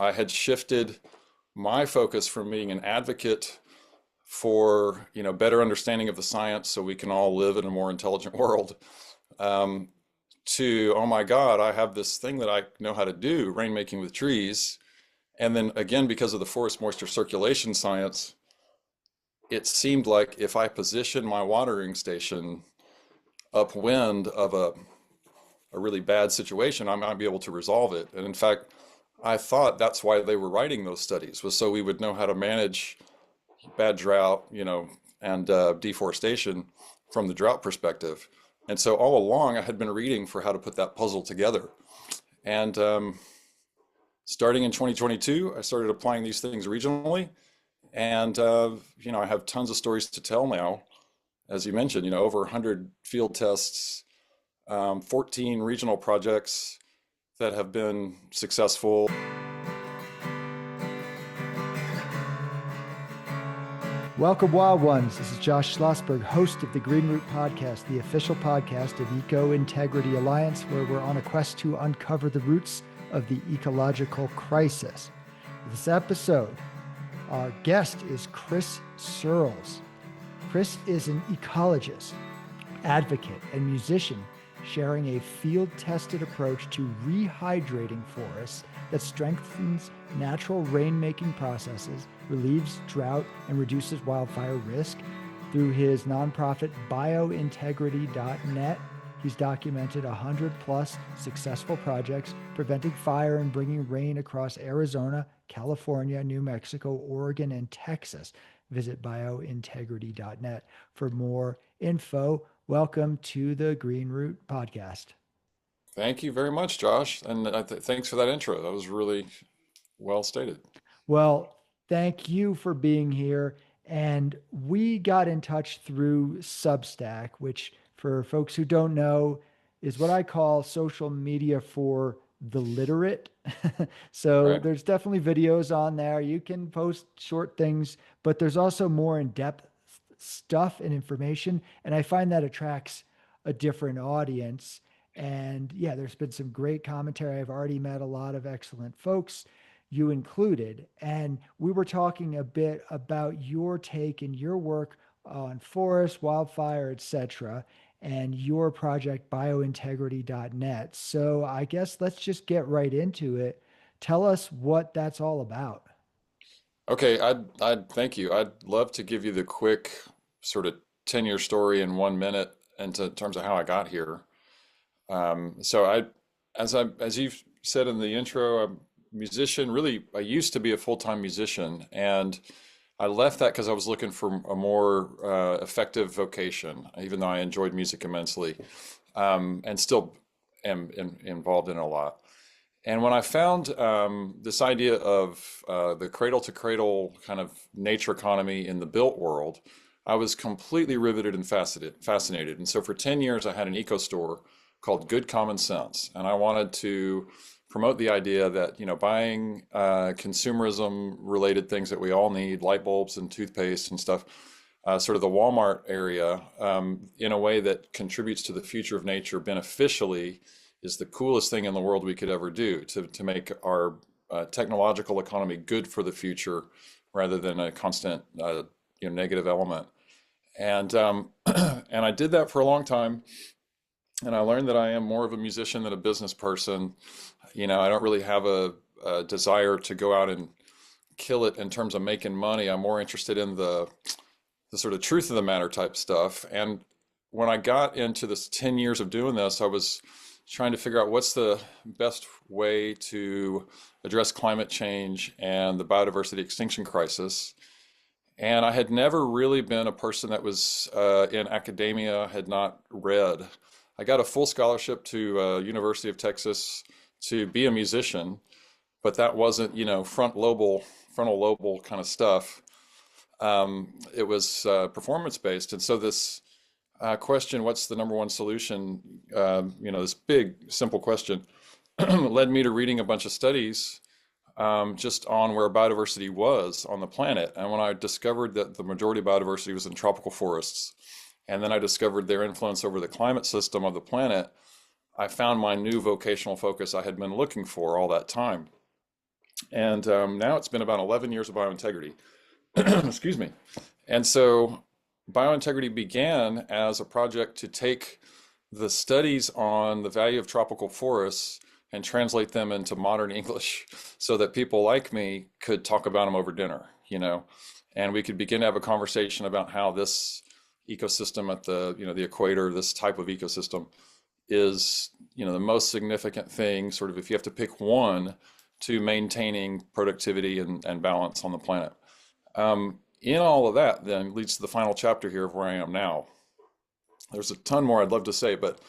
I had shifted my focus from being an advocate for, better understanding of the science so we can all live in a more intelligent world, um, to, oh my God, I have this thing that I know how to do, rainmaking with trees. And then again, because of the forest moisture circulation science, it seemed like if I positioned my watering station upwind of a really bad situation, I might be able to resolve it. And in fact, I thought that's why they were writing those studies, was so we would know how to manage bad drought, and deforestation from the drought perspective. And so all along, I had been reading for how to put that puzzle together. And starting in 2022, I started applying these things regionally. And, I have tons of stories to tell now. As you mentioned, over 100 field tests, 14 regional projects that have been successful. Welcome, Wild Ones. This is Josh Schlossberg, host of the Green Root Podcast, the official podcast of Eco Integrity Alliance, where we're on a quest to uncover the roots of the ecological crisis. This episode, our guest is Chris Searles. Chris is an ecologist, advocate, and musician sharing a field-tested approach to rehydrating forests that strengthens natural rainmaking processes, relieves drought, and reduces wildfire risk. Through his nonprofit biointegrity.net, he's documented 100 plus successful projects preventing fire and bringing rain across Arizona, California, New Mexico, Oregon, and Texas. Visit biointegrity.net for more info. Welcome to the Green Root Podcast. Thank you very much, Josh. And thanks for that intro. That was really well stated. Well, thank you for being here. And we got in touch through Substack, which, for folks who don't know, is what I call social media for the literate. So Right. there's definitely videos on there. You can post short things, but there's also more in-depth stuff and information. And I find that attracts a different audience. And yeah, there's been some great commentary. I've already met a lot of excellent folks, you included. And we were talking a bit about your take and your work on forest, wildfire, etc., and your project biointegrity.net. So I guess let's just get right into it. Tell us what that's all about. Okay, I'd thank you. I'd love to give you the quick sort of 10-year story in 1 minute into terms of how I got here. As you've said in the intro, I'm a musician. Really, I used to be a full-time musician, and I left that because I was looking for a more effective vocation, even though I enjoyed music immensely, and still am involved in it a lot. And when I found this idea of the cradle to cradle kind of nature economy in the built world, I was completely riveted and fascinated. And so for 10 years, I had an eco store called Good Common Sense. And I wanted to promote the idea that, buying consumerism related things that we all need, light bulbs and toothpaste and stuff, sort of the Walmart area, in a way that contributes to the future of nature beneficially, is the coolest thing in the world we could ever do to make our technological economy good for the future rather than a constant negative element. And and I did that for a long time, and I learned that I am more of a musician than a business person. I don't really have a desire to go out and kill it in terms of making money. I'm more interested in the sort of truth of the matter type stuff. And when I got into this 10 years of doing this, I was trying to figure out what's the best way to address climate change and the biodiversity extinction crisis. And I had never really been a person that was in academia, had not read. I got a full scholarship to University of Texas to be a musician, but that wasn't, frontal lobal kind of stuff. It was performance based. And so this question, what's the number one solution? This big, simple question led me to reading a bunch of studies just on where biodiversity was on the planet. And when I discovered that the majority of biodiversity was in tropical forests, and then I discovered their influence over the climate system of the planet, I found my new vocational focus I had been looking for all that time. And now it's been about 11 years of biointegrity. Excuse me. And so biointegrity began as a project to take the studies on the value of tropical forests and translate them into modern English so that people like me could talk about them over dinner, and we could begin to have a conversation about how this ecosystem at the equator, this type of ecosystem is, the most significant thing, sort of if you have to pick one to maintaining productivity and balance on the planet. In all of that then leads to the final chapter here of where I am now. There's a ton more I'd love to say, but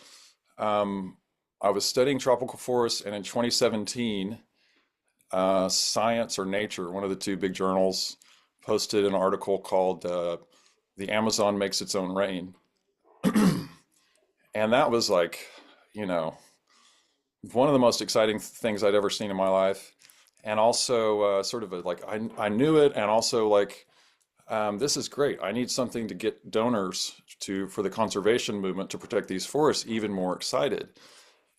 I was studying tropical forests, and in 2017, Science or Nature, one of the two big journals, posted an article called "The Amazon Makes Its Own Rain," and that was like, one of the most exciting things I'd ever seen in my life, and also sort of like I knew it, and also like this is great. I need something to get donors for the conservation movement to protect these forests even more excited.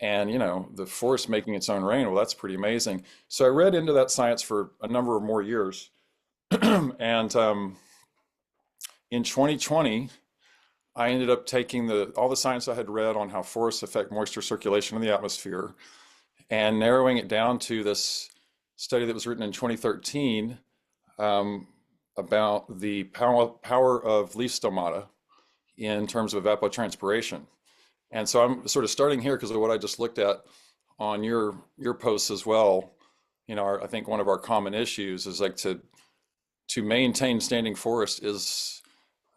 And, the forest making its own rain, well, that's pretty amazing. So I read into that science for a number of more years. And in 2020, I ended up taking all the science I had read on how forests affect moisture circulation in the atmosphere and narrowing it down to this study that was written in 2013 about the power of leaf stomata in terms of evapotranspiration. And so I'm sort of starting here because of what I just looked at on your posts as well. I think one of our common issues is like to maintain standing forest is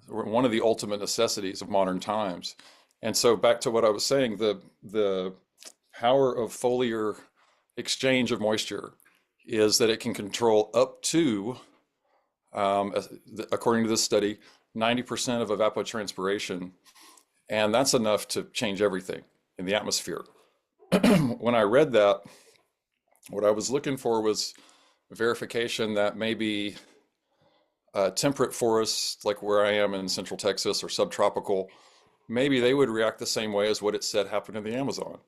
one of the ultimate necessities of modern times. And so back to what I was saying, the power of foliar exchange of moisture is that it can control up to, according to this study, 90% of evapotranspiration. And that's enough to change everything in the atmosphere. When I read that, what I was looking for was verification that maybe temperate forests, like where I am in Central Texas, or subtropical, maybe they would react the same way as what it said happened in the Amazon.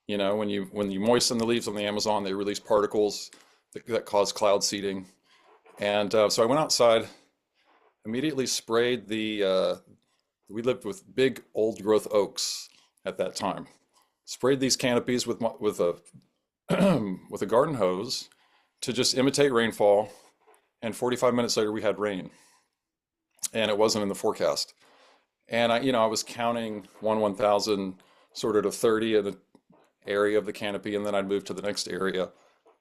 When you moisten the leaves on the Amazon, they release particles that cause cloud seeding. And so I went outside, immediately sprayed we lived with big old growth oaks at that time. Sprayed these canopies with a with a garden hose to just imitate rainfall, and 45 minutes later we had rain, and it wasn't in the forecast. And I was counting 1,000 sort of to 30 in the area of the canopy, and then I'd move to the next area,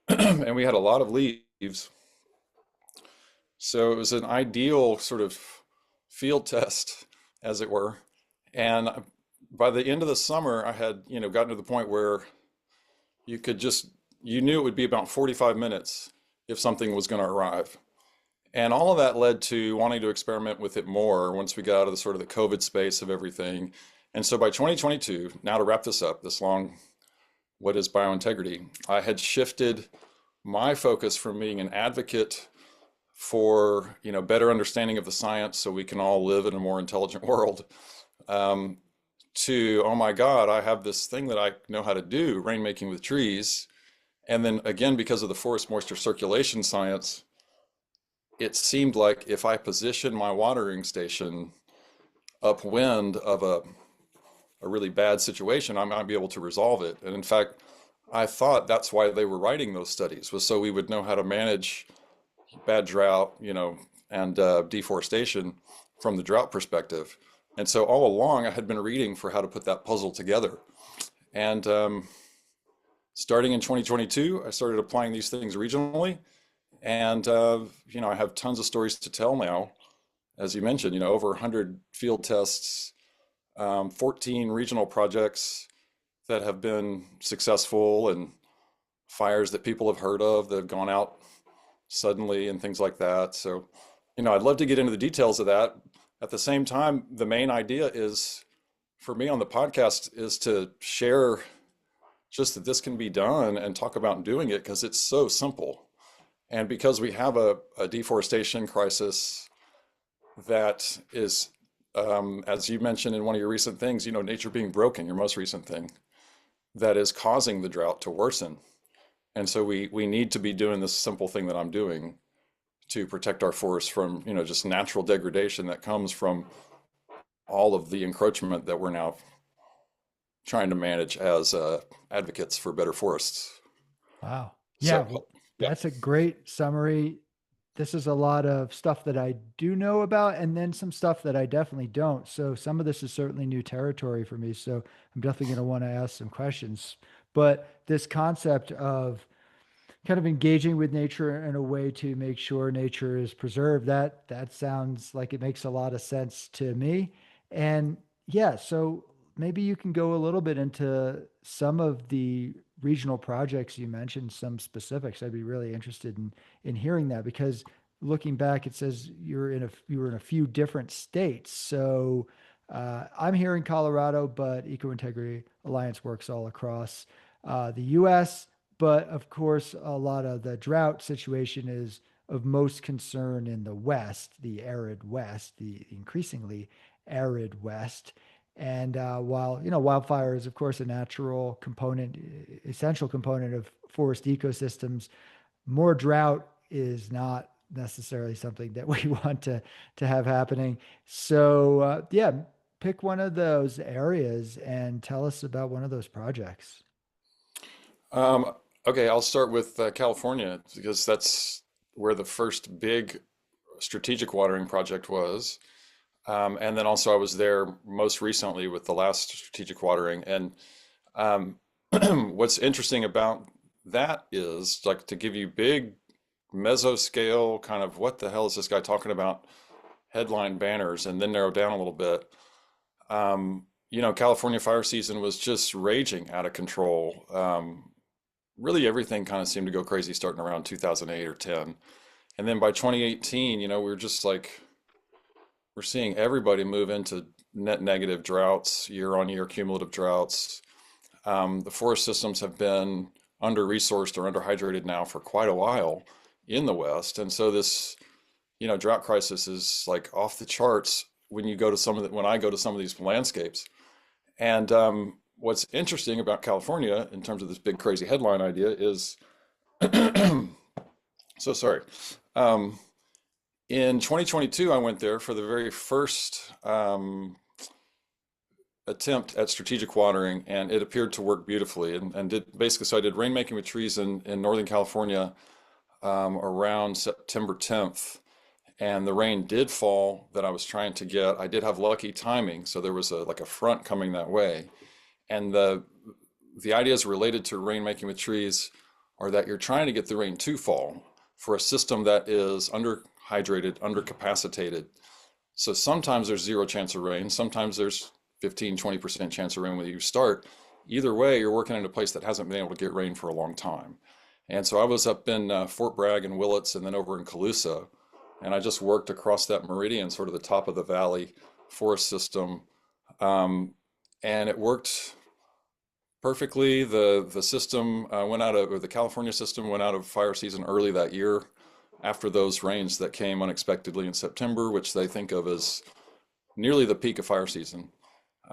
and we had a lot of leaves. So it was an ideal sort of field test, as it were. And by the end of the summer, I had, gotten to the point where you knew it would be about 45 minutes if something was going to arrive. And all of that led to wanting to experiment with it more once we got out of the sort of the COVID space of everything. And so by 2022, now to wrap this up, what is biointegrity? I had shifted my focus from being an advocate for, better understanding of the science so we can all live in a more intelligent world, to, oh my God, I have this thing that I know how to do, rainmaking with trees. And then again, because of the forest moisture circulation science, it seemed like if I position my watering station upwind of a really bad situation, I might be able to resolve it. And in fact, I thought that's why they were writing those studies, was so we would know how to manage bad drought, and deforestation from the drought perspective. And so all along I had been reading for how to put that puzzle together. And starting in 2022, I started applying these things regionally. And, I have tons of stories to tell now. As you mentioned, over 100 field tests, 14 regional projects that have been successful, and fires that people have heard of that have gone out suddenly and things like that. So, I'd love to get into the details of that. At the same time, the main idea is, for me on the podcast, is to share just that this can be done and talk about doing it because it's so simple. And because we have a deforestation crisis that is, as you mentioned in one of your recent things, nature being broken, your most recent thing, that is causing the drought to worsen. And so we need to be doing this simple thing that I'm doing to protect our forests from, just natural degradation that comes from all of the encroachment that we're now trying to manage as advocates for better forests. Wow. Yeah, So, well, yeah. that's a great summary. This is a lot of stuff that I do know about, and then some stuff that I definitely don't. So some of this is certainly new territory for me. So I'm definitely going to want to ask some questions. But this concept of kind of engaging with nature in a way to make sure nature is preserved, that sounds like it makes a lot of sense to me. And yeah, so maybe you can go a little bit into some of the regional projects you mentioned, some specifics. I'd be really interested in hearing that, because looking back, it says you were in a few different states. So I'm here in Colorado, but Eco Integrity Alliance works all across the U.S. But of course, a lot of the drought situation is of most concern in the West, the arid West, the increasingly arid West. And while, wildfire is, of course, a natural component, essential component of forest ecosystems, more drought is not necessarily something that we want to have happening. So, yeah, pick one of those areas and tell us about one of those projects. Um, okay, I'll start with California because that's where the first big strategic watering project was. And then also I was there most recently with the last strategic watering. And um, what's interesting about that is, like, to give you big mesoscale kind of what the hell is this guy talking about headline banners, and then narrow down a little bit. California fire season was just raging out of control. Really everything kind of seemed to go crazy starting around 2008 or 10. And then by 2018, we're just like, we're seeing everybody move into net negative droughts, year on year cumulative droughts. The forest systems have been under-resourced or under-hydrated now for quite a while in the West. And so this, drought crisis is like off the charts when you go to when I go to some of these landscapes. And what's interesting about California in terms of this big crazy headline idea is, so sorry. Um, in 2022, I went there for the very first attempt at strategic watering, and it appeared to work beautifully. And did basically, so I did rainmaking with trees in Northern California around September 10th. And the rain did fall that I was trying to get. I did have lucky timing, so there was like a front coming that way. And the ideas related to rainmaking with trees are that you're trying to get the rain to fall for a system that is underhydrated, undercapacitated. So sometimes there's zero chance of rain, sometimes there's 15, 20% chance of rain when you start. Either way, you're working in a place that hasn't been able to get rain for a long time. And so I was up in Fort Bragg and Willits and then over in Colusa, and I just worked across that meridian, sort of the top of the valley forest system. And it worked perfectly. The system or the California system went out of fire season early that year after those rains that came unexpectedly in September, which they think of as nearly the peak of fire season.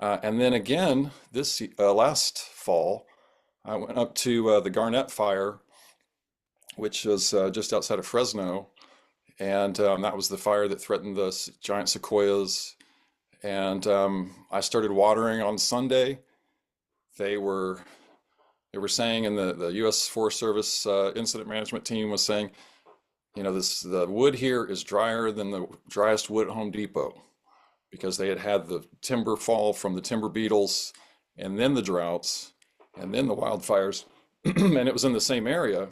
And then again, this last fall, I went up to the Garnett Fire, which was just outside of Fresno. And that was the fire that threatened the giant sequoias. And I started watering on Sunday. They were saying, and the U.S. Forest Service incident management team was saying, the wood here is drier than the driest wood at Home Depot, because they had the timber fall from the timber beetles, and then the droughts, and then the wildfires, and it was in the same area.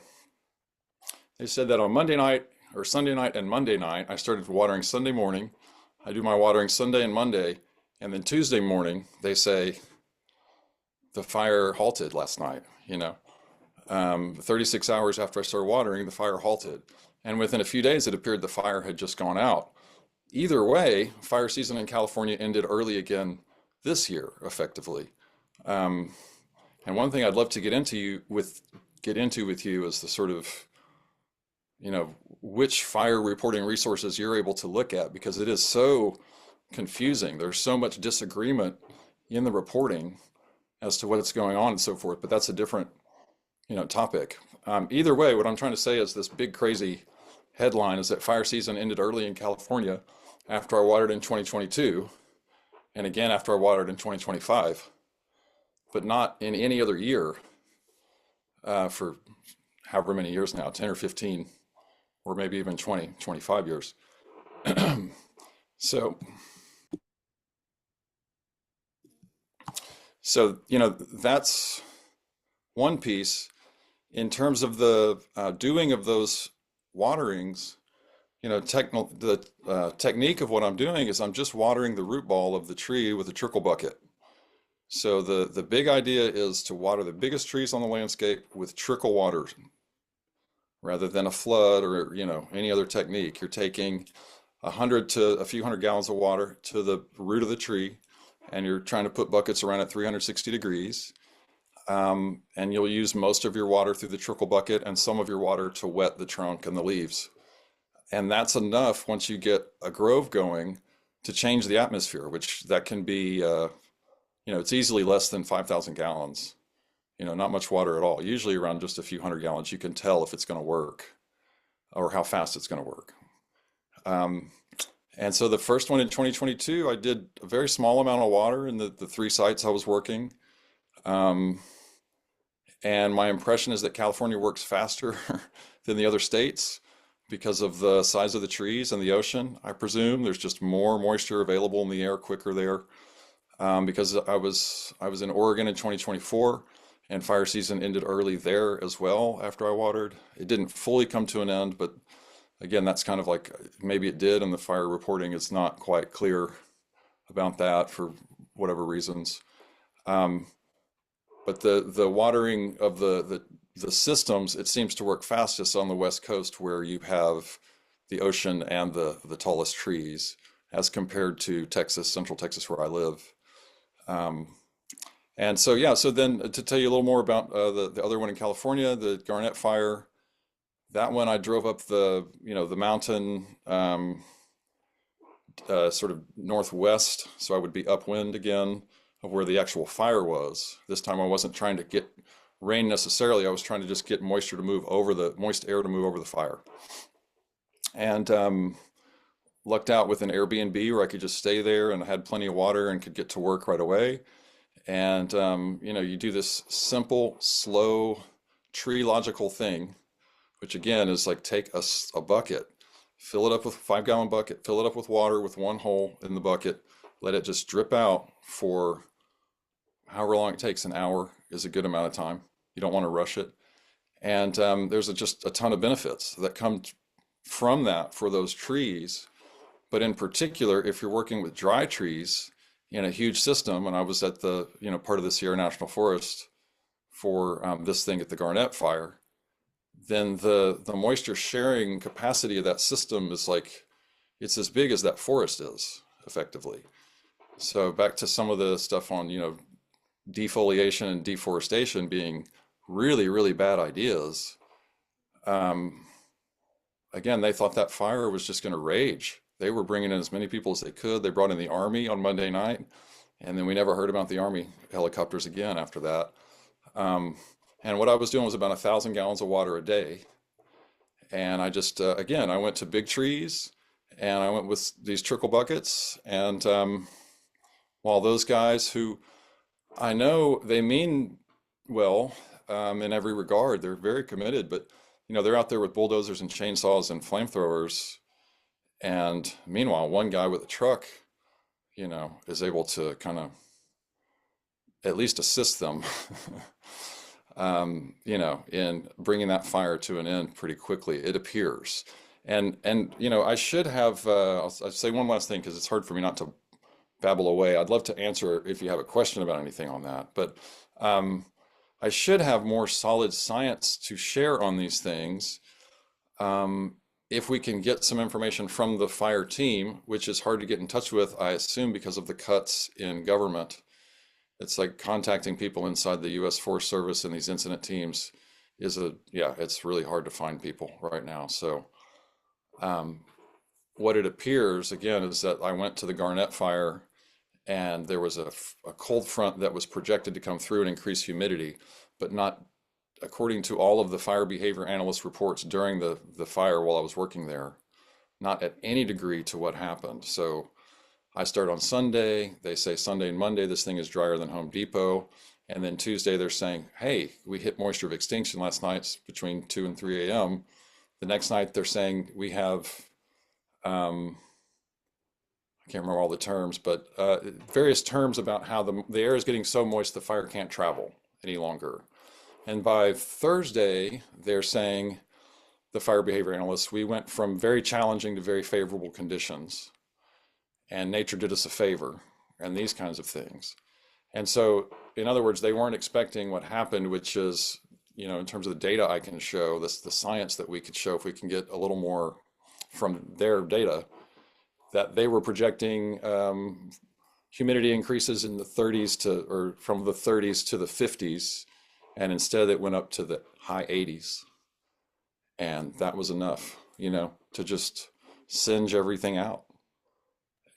They said that on Monday night, or Sunday night and Monday night, I started watering Sunday morning. I do my watering Sunday and Monday, and then Tuesday morning, they say the fire halted last night, 36 hours after I started watering, the fire halted. And within a few days, it appeared the fire had just gone out. Either way, fire season in California ended early again this year, effectively. And one thing I'd love to get into with you is the sort of, which fire reporting resources you're able to look at, because it is so confusing. There's so much disagreement in the reporting as to what's going on and so forth, but that's a different, topic. Either way, what I'm trying to say is this big crazy headline is that fire season ended early in California after I watered in 2022, and again after I watered in 2025, but not in any other year for however many years now, 10 or 15, or maybe even 20, 25 years. So, that's one piece. In terms of the doing of those waterings, the technique of what I'm doing is I'm just watering the root ball of the tree with a trickle bucket. So the big idea is to water the biggest trees on the landscape with trickle water rather than a flood or any other technique. You're taking 100 to a few hundred gallons of water to the root of the tree, and you're trying to put buckets around at 360 degrees. And you'll use most of your water through the trickle bucket and some of your water to wet the trunk and the leaves. And that's enough once you get a grove going to change the atmosphere, which that can be, it's easily less than 5,000 gallons, not much water at all. Usually around just a few hundred gallons, you can tell if it's going to work or how fast it's going to work. And so the first one in 2022, I did a very small amount of water in the 3 sites I was working. And my impression is that California works faster than the other states because of the size of the trees and the ocean. I presume there's just more moisture available in the air quicker there. Because I was in Oregon in 2024, and fire season ended early there as well after I watered. It didn't fully come to an end, but again, that's kind of like maybe it did, and the fire reporting is not quite clear about that for whatever reasons. But the watering of the systems, it seems to work fastest on the West Coast where you have the ocean and the tallest trees as compared to Texas, Central Texas, where I live. And so, yeah, so then to tell you a little more about the other one in California, the Garnet Fire, that one I drove up the mountain sort of northwest, so I would be upwind again of where the actual fire was. This time I wasn't trying to get rain necessarily. I was trying to just get moist air to move over the fire. And lucked out with an Airbnb where I could just stay there and had plenty of water and could get to work right away. And you do this simple, slow, tree logical thing, which again is like take a bucket, fill it up with a 5-gallon bucket, fill it up with water with one hole in the bucket, let it just drip out for however long it takes. An hour is a good amount of time. You don't want to rush it. And there's just a ton of benefits that come from that for those trees. But in particular, if you're working with dry trees in a huge system, and I was at the part of the Sierra National Forest for this thing at the Garnet Fire, then the moisture sharing capacity of that system is like, it's as big as that forest is, effectively. So back to some of the stuff on, defoliation and deforestation being really, really bad ideas. Again, they thought that fire was just going to rage. They were bringing in as many people as they could. They brought in the Army on Monday night, and then we never heard about the Army helicopters again after that. And what I was doing was about 1,000 gallons of water a day. And I just, again, I went to big trees, and I went with these trickle buckets. And while those guys who I know they mean well in every regard, they're very committed, but they're out there with bulldozers and chainsaws and flamethrowers. And meanwhile, one guy with a truck, is able to kind of at least assist them, in bringing that fire to an end pretty quickly, it appears. And I should have, I'll say one last thing because it's hard for me not to babble away. I'd love to answer if you have a question about anything on that, but I should have more solid science to share on these things. If we can get some information from the fire team, which is hard to get in touch with, I assume because of the cuts in government. It's like contacting people inside the U.S. Forest Service and these incident teams it's really hard to find people right now. So what it appears, again, is that I went to the Garnet Fire and there was a cold front that was projected to come through and increase humidity, but not according to all of the fire behavior analyst reports during the fire while I was working there, not at any degree to what happened. So I start on Sunday. They say Sunday and Monday, this thing is drier than Home Depot. And then Tuesday, they're saying, hey, we hit moisture of extinction last night between 2 and 3 a.m. The next night, they're saying we have, I can't remember all the terms, but various terms about how the air is getting so moist the fire can't travel any longer. And by Thursday, they're saying, the fire behavior analysts, we went from very challenging to very favorable conditions, and nature did us a favor, and these kinds of things. And so, in other words, they weren't expecting what happened, which is, in terms of the data I can show, the science that we could show if we can get a little more from their data, that they were projecting humidity increases in the 30s or from the 30s to the 50s, and instead it went up to the high 80s. And that was enough, to just singe everything out.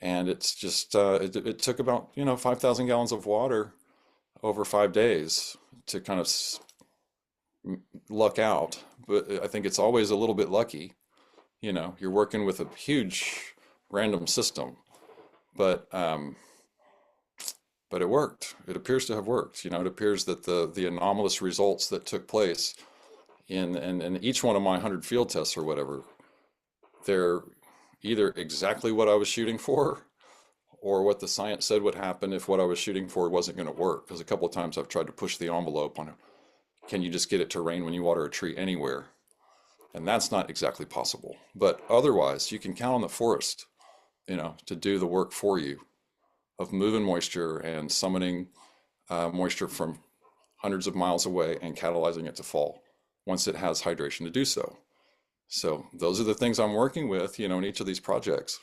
And it's just, it took about, 5,000 gallons of water over 5 days to kind of luck out. But I think it's always a little bit lucky. You're working with a huge random system, but it worked. It appears to have worked. It appears that the anomalous results that took place in each one of my 100 field tests or whatever, they're either exactly what I was shooting for or what the science said would happen if what I was shooting for wasn't going to work. Because a couple of times I've tried to push the envelope on, can you just get it to rain when you water a tree anywhere? And that's not exactly possible. But otherwise, you can count on the forest, to do the work for you of moving moisture and summoning moisture from hundreds of miles away and catalyzing it to fall once it has hydration to do so. So those are the things I'm working with, in each of these projects.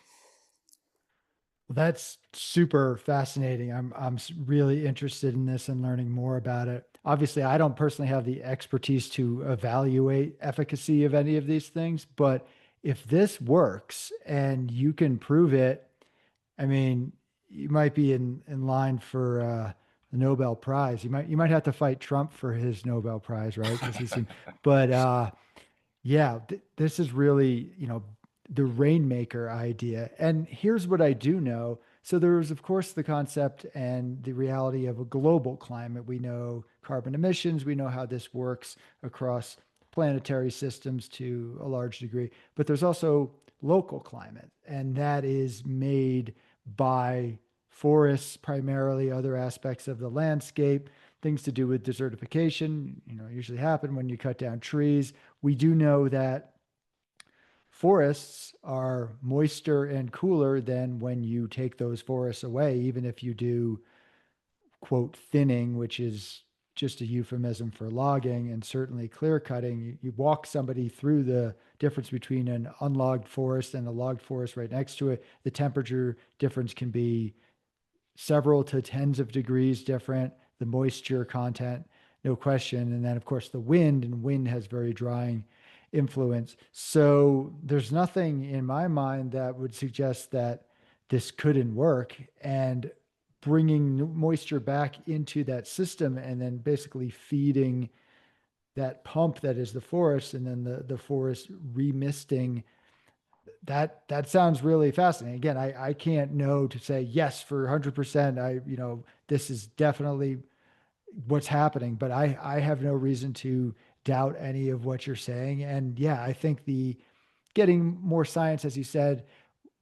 That's super fascinating. I'm really interested in this and learning more about it. Obviously, I don't personally have the expertise to evaluate efficacy of any of these things, but if this works and you can prove it, I mean, you might be in line for the Nobel Prize. You might have to fight Trump for his Nobel Prize, right? Because he seemed, but yeah, this is really, the rainmaker idea. And here's what I do know. So there's, of course, the concept and the reality of a global climate. We know carbon emissions. We know how this works across planetary systems to a large degree. But there's also local climate, and that is made by forests primarily, other aspects of the landscape, things to do with desertification, usually happen when you cut down trees. We do know that forests are moister and cooler than when you take those forests away, even if you do, quote, thinning, which is just a euphemism for logging, and certainly clear cutting. You walk somebody through the difference between an unlogged forest and a logged forest right next to it. The temperature difference can be several to tens of degrees different, the moisture content, no question. And then, of course, the wind, and wind has very drying influence. So there's nothing in my mind that would suggest that this couldn't work. And bringing moisture back into that system and then basically feeding that pump that is the forest, and then the forest remisting, that sounds really fascinating. Again, I can't know to say yes for 100%. This is definitely what's happening, but I have no reason to doubt any of what you're saying. And yeah, I think the getting more science, as you said,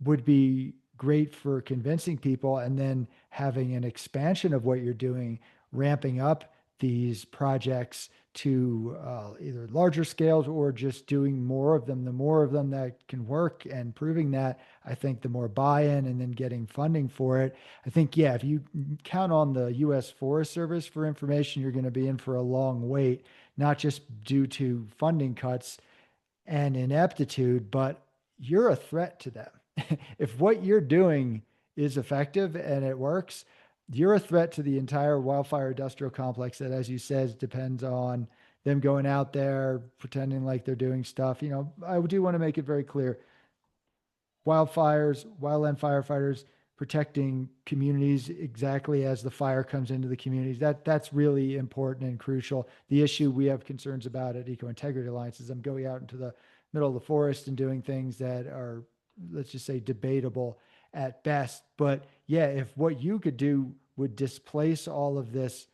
would be great for convincing people, and then having an expansion of what you're doing, ramping up these projects to either larger scales or just doing more of them. The more of them that can work and proving that, I think the more buy-in, and then getting funding for it. I think, yeah, if you count on the U.S. Forest Service for information, you're going to be in for a long wait, not just due to funding cuts and ineptitude, but you're a threat to them. If what you're doing is effective and it works, you're a threat to the entire wildfire industrial complex that, as you said, depends on them going out there pretending like they're doing stuff. I do want to make it very clear: wildfires, wildland firefighters, protecting communities exactly as the fire comes into the communities. That's really important and crucial. The issue we have concerns about at Eco Integrity Alliance is I'm going out into the middle of the forest and doing things that are, let's just say, debatable at best. But yeah, if what you could do would displace all of this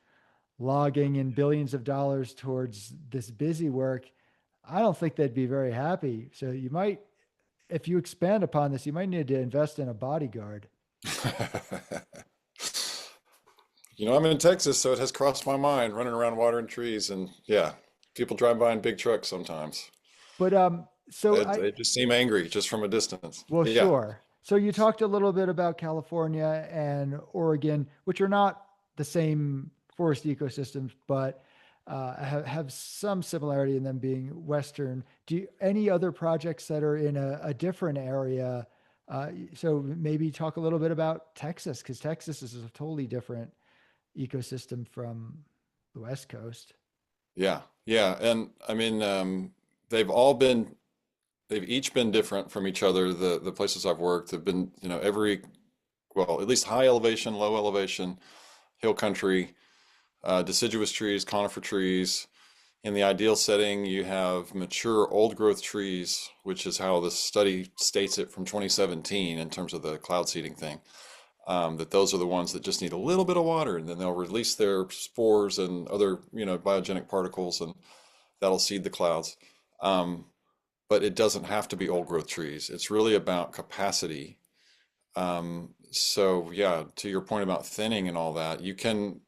logging and billions of dollars towards this busy work, I don't think they'd be very happy. So you might, if you expand upon this, you might need to invest in a bodyguard. I'm in Texas, so it has crossed my mind running around watering trees, and yeah, people drive by in big trucks sometimes. But so I, They just seem angry just from a distance. well, Yeah, sure. So you talked a little bit about California and Oregon, which are not the same forest ecosystems, but have some similarity in them being Western. Do you, any other projects that are in a different area? So maybe talk a little bit about Texas, because Texas is a totally different ecosystem from the West Coast. yeah. And I mean, they've all been, they've each been different from each other. The places I've worked have been, well, at least high elevation, low elevation, hill country, deciduous trees, conifer trees. In the ideal setting, you have mature old growth trees, which is how the study states it from 2017 in terms of the cloud seeding thing. That those are the ones that just need a little bit of water, and then they'll release their spores and other, biogenic particles, and that'll seed the clouds. But it doesn't have to be old growth trees. It's really about capacity. So yeah, to your point about thinning and all that, you can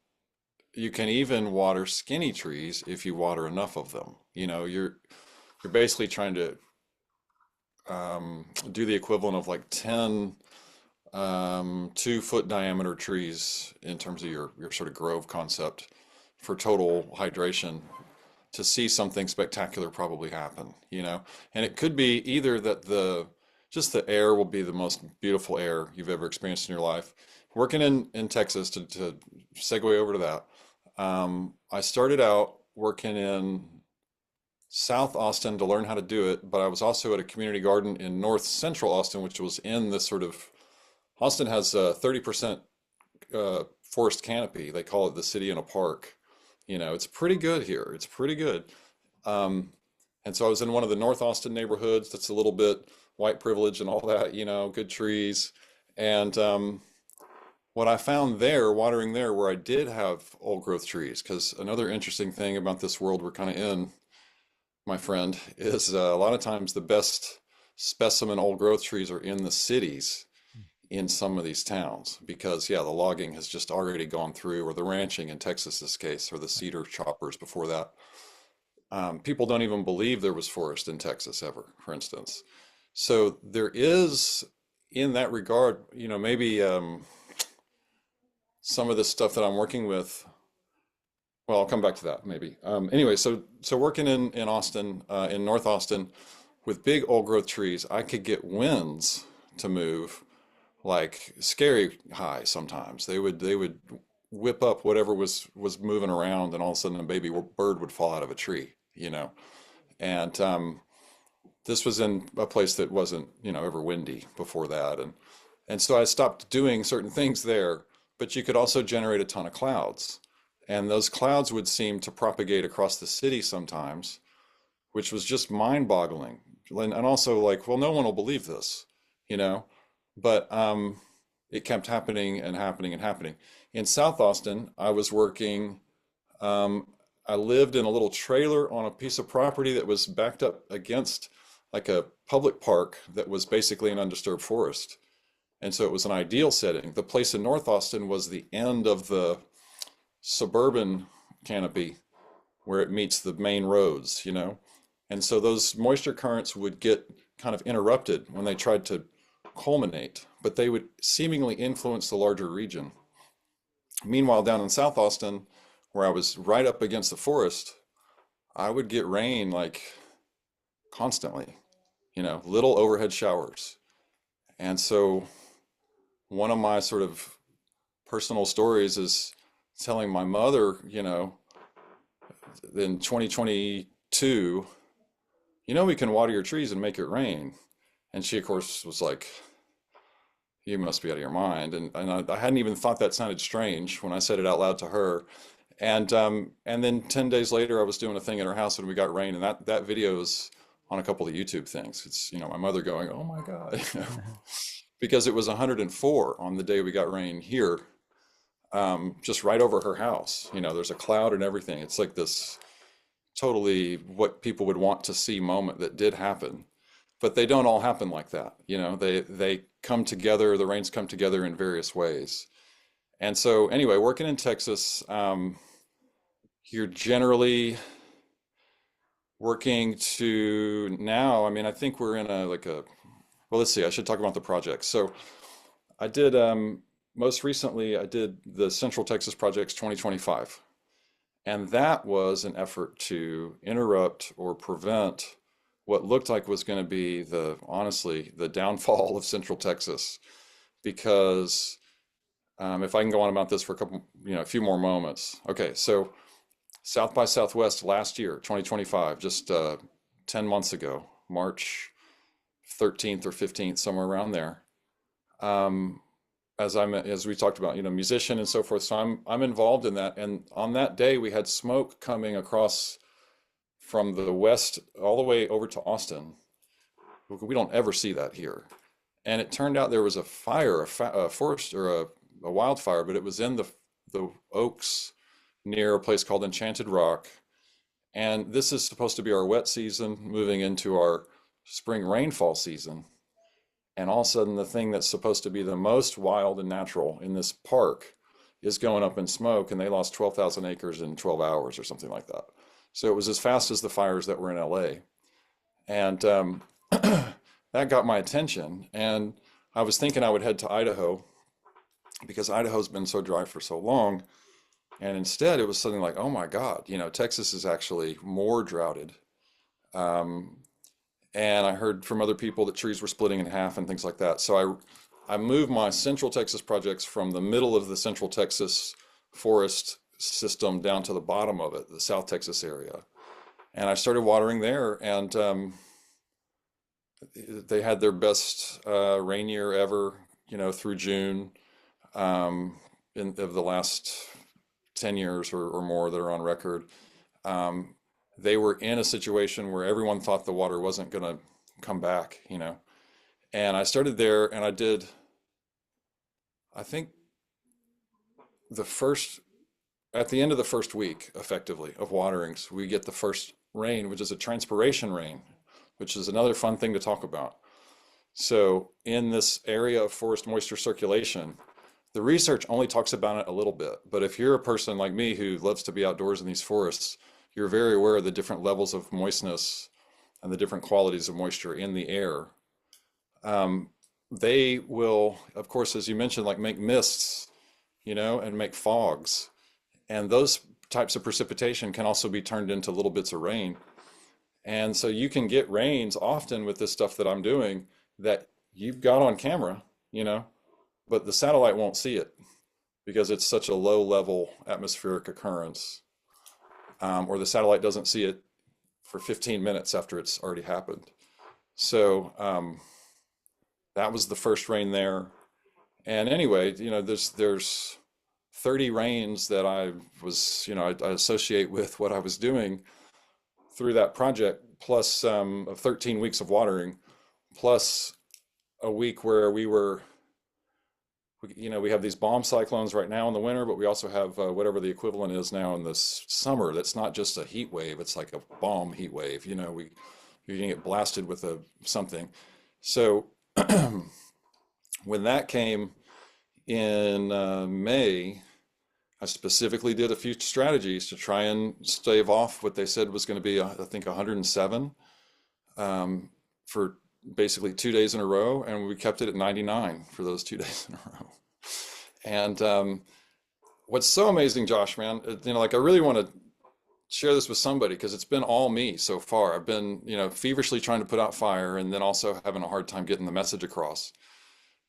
even water skinny trees if you water enough of them. You're basically trying to do the equivalent of like 10 2-foot diameter trees in terms of your sort of grove concept for total hydration to see something spectacular probably happen. And it could be either that just the air will be the most beautiful air you've ever experienced in your life. Working in Texas, to segue over to that, I started out working in South Austin to learn how to do it, but I was also at a community garden in North Central Austin, which was in this sort of, Austin has a 30% forest canopy. They call it the city in a park. It's pretty good here. It's pretty good. And so I was in one of the North Austin neighborhoods that's a little bit white privilege and all that, good trees. And what I found there, watering there, where I did have old growth trees, because another interesting thing about this world we're kind of in, my friend, is a lot of times the best specimen old growth trees are in the cities in some of these towns, because yeah, the logging has just already gone through, or the ranching in Texas's case, or the cedar choppers before that. People don't even believe there was forest in Texas ever, for instance. So there is, in that regard, maybe some of the stuff that I'm working with. Well, I'll come back to that maybe. Anyway, so working in Austin, in North Austin, with big old growth trees, I could get winds to move like scary high sometimes. They would whip up whatever was moving around, and all of a sudden a baby bird would fall out of a tree. And this was in a place that wasn't, ever windy before that, and so I stopped doing certain things there. But you could also generate a ton of clouds, and those clouds would seem to propagate across the city sometimes, which was just mind-boggling. And also like, well, no one will believe this, you know. But it kept happening and happening and happening. In South Austin, I was working, I lived in a little trailer on a piece of property that was backed up against like a public park that was basically an undisturbed forest. And so it was an ideal setting. The place in North Austin was the end of the suburban canopy where it meets the main roads. And so those moisture currents would get kind of interrupted when they tried to culminate, but they would seemingly influence the larger region. Meanwhile, down in South Austin, where I was right up against the forest, I would get rain like constantly, little overhead showers. And so one of my sort of personal stories is telling my mother, in 2022, we can water your trees and make it rain. And she, of course, was like, you must be out of your mind. And I hadn't even thought that sounded strange when I said it out loud to her. And then 10 days later, I was doing a thing at her house when we got rain, and that video is on a couple of YouTube things. It's, my mother going, "Oh my God," because it was 104 on the day we got rain here, just right over her house. There's a cloud and everything. It's like this totally what people would want to see moment that did happen, but they don't all happen like that. They come together. The rains come together in various ways. And so anyway, working in Texas, you're generally working to now. I mean, I think we're in well, let's see, I should talk about the projects. So I did, most recently, I did the Central Texas Projects 2025. And that was an effort to interrupt or prevent what looked like was going to be honestly, the downfall of Central Texas. Because if I can go on about this for a few more moments. Okay, so South by Southwest last year, 2025, just 10 months ago, March 13th or 15th, somewhere around there. As we talked about, musician and so forth. So I'm involved in that. And on that day, we had smoke coming across from the west all the way over to Austin. We don't ever see that here. And it turned out there was a fire, a forest or a wildfire, but it was in the oaks near a place called Enchanted Rock. And this is supposed to be our wet season, moving into our spring rainfall season. And all of a sudden, the thing that's supposed to be the most wild and natural in this park is going up in smoke, and they lost 12,000 acres in 12 hours or something like that. So it was as fast as the fires that were in LA. And that got my attention. And I was thinking I would head to Idaho because Idaho's been so dry for so long. And instead, it was something like, oh my God, Texas is actually more droughted. And I heard from other people that trees were splitting in half and things like that. So I moved my Central Texas projects from the middle of the Central Texas forest system down to the bottom of it, the South Texas area. And I started watering there, and they had their best rain year ever, through June of the last 10 years or more that are on record. They were in a situation where everyone thought the water wasn't going to come back, And I started there, and I did, I think, at the end of the first week, effectively, of waterings, we get the first rain, which is a transpiration rain, which is another fun thing to talk about. So in this area of forest moisture circulation, the research only talks about it a little bit. But if you're a person like me who loves to be outdoors in these forests, you're very aware of the different levels of moistness and the different qualities of moisture in the air. They will, of course, as you mentioned, make mists, and make fogs. And those types of precipitation can also be turned into little bits of rain. And so you can get rains often with this stuff that I'm doing that you've got on camera, but the satellite won't see it because it's such a low level atmospheric occurrence. Or the satellite doesn't see it for 15 minutes after it's already happened. So that was the first rain there. And anyway, there's 30 rains that I associate with what I was doing through that project, plus 13 weeks of watering, plus a week where we have these bomb cyclones right now in the winter, but we also have whatever the equivalent is now in the summer. That's not just a heat wave; it's like a bomb heat wave. You're going to get blasted with something. So when that came in May, I specifically did a few strategies to try and stave off what they said was going to be, I think, 107 for basically 2 days in a row, and we kept it at 99 for those 2 days in a row. And what's so amazing, Josh, man, I really want to share this with somebody because it's been all me so far. I've been, feverishly trying to put out fire and then also having a hard time getting the message across.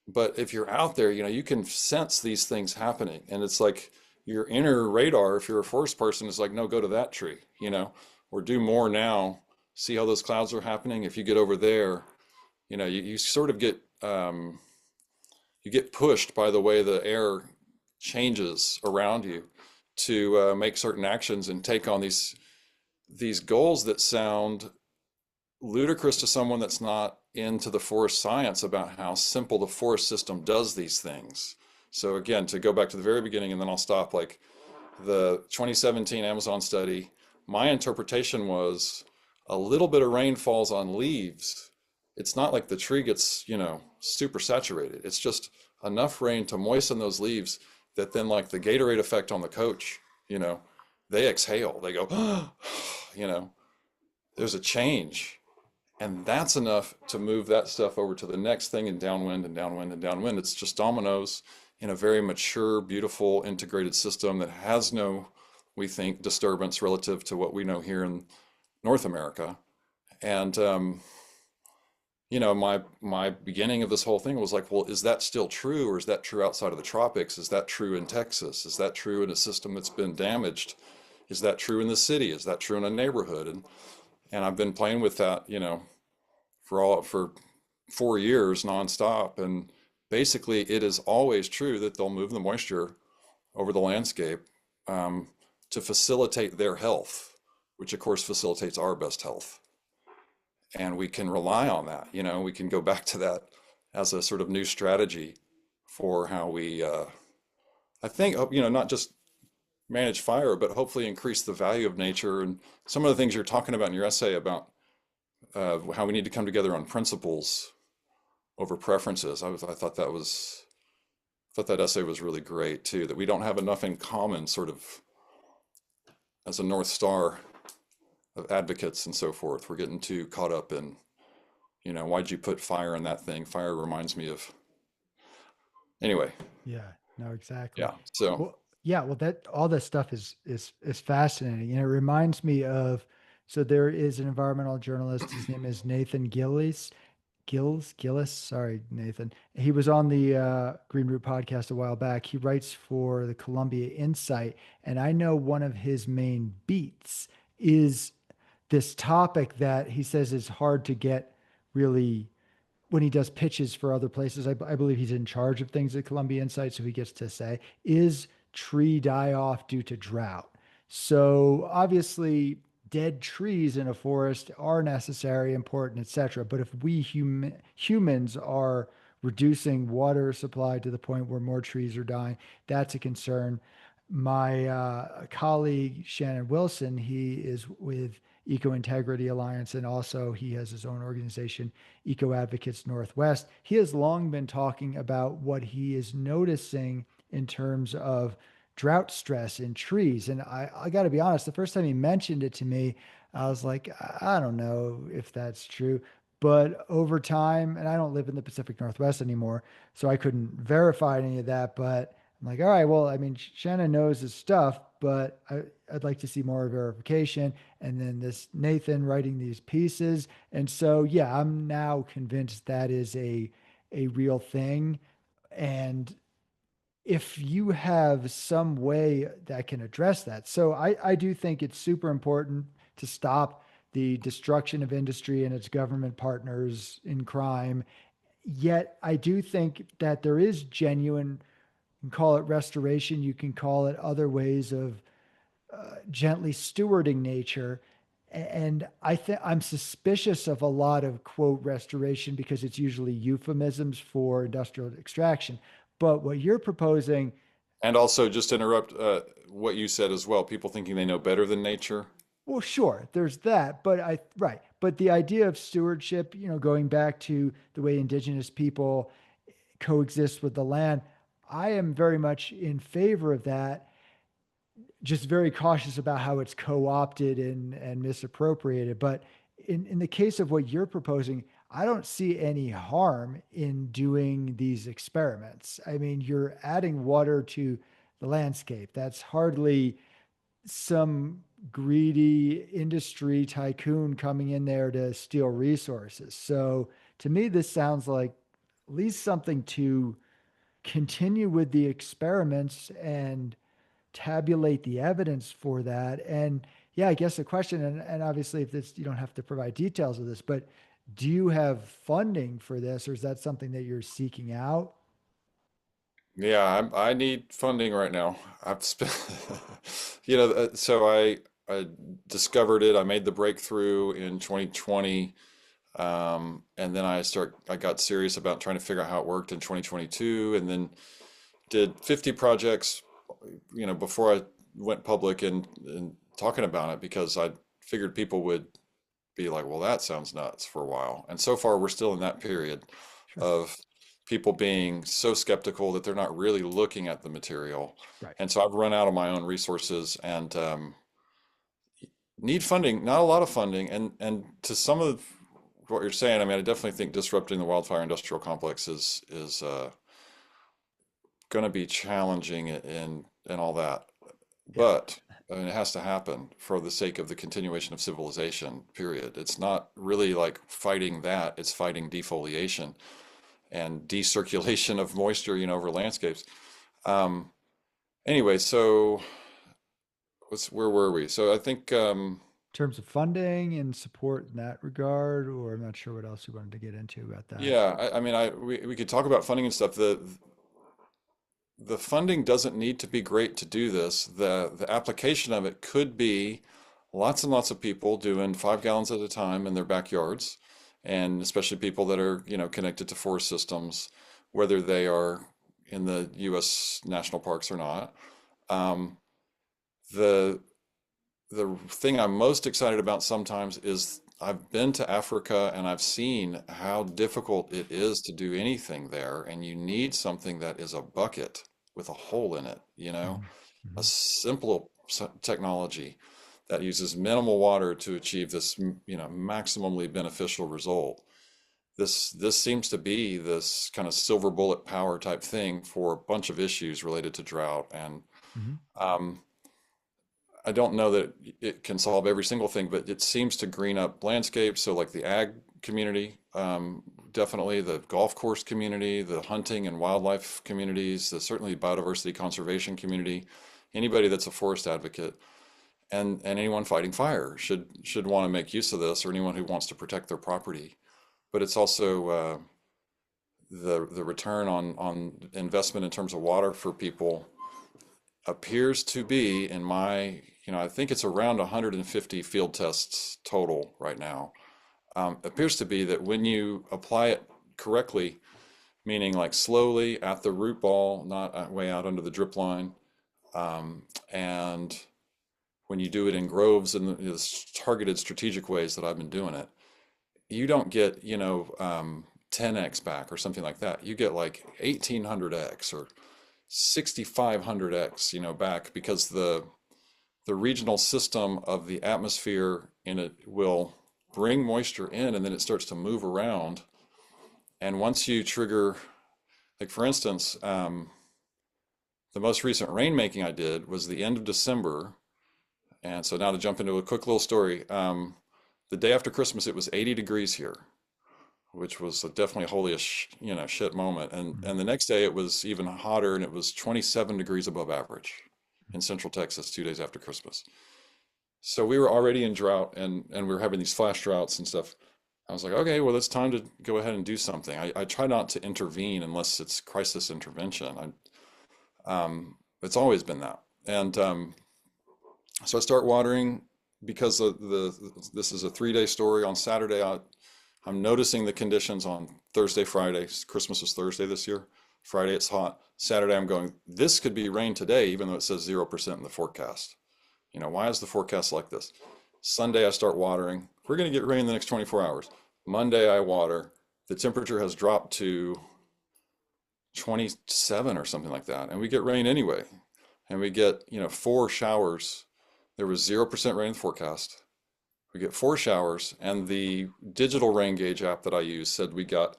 But if you're out there, you can sense these things happening, and it's like your inner radar, if you're a forest person, is like, no, go to that tree, or do more now. See how those clouds are happening. If you get over there, you sort of get, you get pushed by the way the air changes around you to make certain actions and take on these goals that sound ludicrous to someone that's not into the forest science about how simple the forest system does these things. So again, to go back to the very beginning, and then I'll stop, like the 2017 Amazon study, my interpretation was a little bit of rain falls on leaves. It's not like the tree gets, super saturated. It's just enough rain to moisten those leaves that then, like the Gatorade effect on the coach, they exhale. They go, there's a change. And that's enough to move that stuff over to the next thing, and downwind and downwind and downwind. It's just dominoes in a very mature, beautiful, integrated system that has no, we think, disturbance relative to what we know here in North America. And my beginning of this whole thing was like, well, is that still true, or is that true outside of the tropics? Is that true in Texas? Is that true in a system that's been damaged? Is that true in the city? Is that true in a neighborhood? And I've been playing with that, for 4 years nonstop. And basically, it is always true that they'll move the moisture over the landscape to facilitate their health, which of course facilitates our best health. And we can rely on that. We can go back to that as a sort of new strategy for how we, I think, not just manage fire, but hopefully increase the value of nature. And some of the things you're talking about in your essay about how we need to come together on principles over preferences. I thought that essay was really great too, that we don't have enough in common sort of as a North Star of advocates and so forth. We're getting too caught up in, why'd you put fire in that thing? Fire reminds me of, anyway. Yeah, no, exactly. Yeah. So, Well, yeah, well, that all this stuff is fascinating. And it reminds me of, so there is an environmental journalist. His name is Nathan Gillis. Sorry, Nathan. He was on the Green Root podcast a while back. He writes for the Columbia Insight, and I know one of his main beats is this topic that he says is hard to get really when he does pitches for other places. I believe he's in charge of things at Columbia Insight, so he gets to say, is tree die off due to drought? So obviously, dead trees in a forest are necessary, important, etc. But if we humans are reducing water supply to the point where more trees are dying, that's a concern. My colleague Shannon Wilson, he is with Eco Integrity Alliance, and also he has his own organization, Eco Advocates Northwest. He has long been talking about what he is noticing in terms of drought stress in trees. And I got to be honest, the first time he mentioned it to me, I was like, I don't know if that's true. But over time, and I don't live in the Pacific Northwest anymore, so I couldn't verify any of that. But I'm like, all right, well, I mean, Shannon knows his stuff, but I'd like to see more verification. And then this Nathan writing these pieces. And so, yeah, I'm now convinced that is a real thing. And if you have some way that can address that. So I do think it's super important to stop the destruction of industry and its government partners in crime. Yet I do think that there is genuine, you can call it restoration, you can call it other ways of gently stewarding nature. And I think I'm suspicious of a lot of quote restoration because it's usually euphemisms for industrial extraction. But what you're proposing, and also just interrupt what you said as well, people thinking they know better than nature. well, sure, there's that, but right. But the idea of stewardship, going back to the way indigenous people coexist with the land, I am very much in favor of that. Just very cautious about how it's co-opted and misappropriated. But in the case of what you're proposing, I don't see any harm in doing these experiments. I mean, you're adding water to the landscape. That's hardly some greedy industry tycoon coming in there to steal resources. So to me, this sounds like at least something to continue with the experiments and tabulate the evidence for that. And yeah, I guess the question, and obviously if this, you don't have to provide details of this, but do you have funding for this, or is that something that you're seeking out? Yeah, I need funding right now. I've spent, so I discovered it. I made the breakthrough in 2020, and then I got serious about trying to figure out how it worked in 2022, and then did 50 projects, before I went public and talking about it because I figured people would be like, well, that sounds nuts for a while. And so far, we're still in that period Sure. of people being so skeptical that they're not really looking at the material. Right. And so I've run out of my own resources and need funding, not a lot of funding. And to some of what you're saying, I mean, I definitely think disrupting the wildfire industrial complex is going to be challenging and all that. Yeah. But I mean, it has to happen for the sake of the continuation of civilization, period. It's not really like fighting that, it's fighting defoliation and decirculation of moisture, over landscapes. Um, anyway, so where were we? So I think, In terms of funding and support in that regard, or I'm not sure what else you wanted to get into about that. yeah, I mean, we could talk about funding and stuff. The funding doesn't need to be great to do this. The application of it could be lots and lots of people doing 5 gallons at a time in their backyards, and especially people that are, connected to forest systems, whether they are in the U.S. national parks or not. Um, the the thing I'm most excited about sometimes is I've been to Africa and I've seen how difficult it is to do anything there, and you need something that is a bucket with a hole in it, Mhm. a Mhm. simple technology that uses minimal water to achieve this, maximally beneficial result. This seems to be this kind of silver bullet power type thing for a bunch of issues related to drought. And Mhm. um, I don't know that it can solve every single thing, but it seems to green up landscapes. So, like the ag community, definitely the golf course community, the hunting and wildlife communities, certainly biodiversity conservation community, anybody that's a forest advocate, and anyone fighting fire should want to make use of this, or anyone who wants to protect their property. But it's also the return on investment in terms of water for people appears to be in my, I think it's around 150 field tests total right now. Appears to be that when you apply it correctly, meaning like slowly at the root ball, not way out under the drip line, and when you do it in groves and targeted strategic ways that I've been doing it, you don't get, 10x back or something like that. You get like 1800x or 6500x, back, because the regional system of the atmosphere in it will bring moisture in and then it starts to move around. And once you trigger, like for instance, the most recent rainmaking I did was the end of December. And so now to jump into a quick little story, the day after Christmas, it was 80 degrees here, which was definitely a holy, shit moment. Mhm. And the next day it was even hotter, and it was 27 degrees above average in Central Texas 2 days after Christmas. So we were already in drought, and we were having these flash droughts and stuff. I was like, okay, well, it's time to go ahead and do something. I try not to intervene unless it's crisis intervention. It's always been that. And so I start watering because this is a 3 day story. On Saturday, I'm noticing the conditions on Thursday, Friday. Christmas was Thursday this year. Friday, it's hot. Saturday, I'm going, this could be rain today, even though it says 0% in the forecast. Why is the forecast like this? Sunday, I start watering. We're going to get rain in the next 24 hours. Monday, I water. The temperature has dropped to 27 or something like that. And we get rain anyway. And we get, 4 showers. There was 0% rain in the forecast. We get 4 showers. And the digital rain gauge app that I use said we got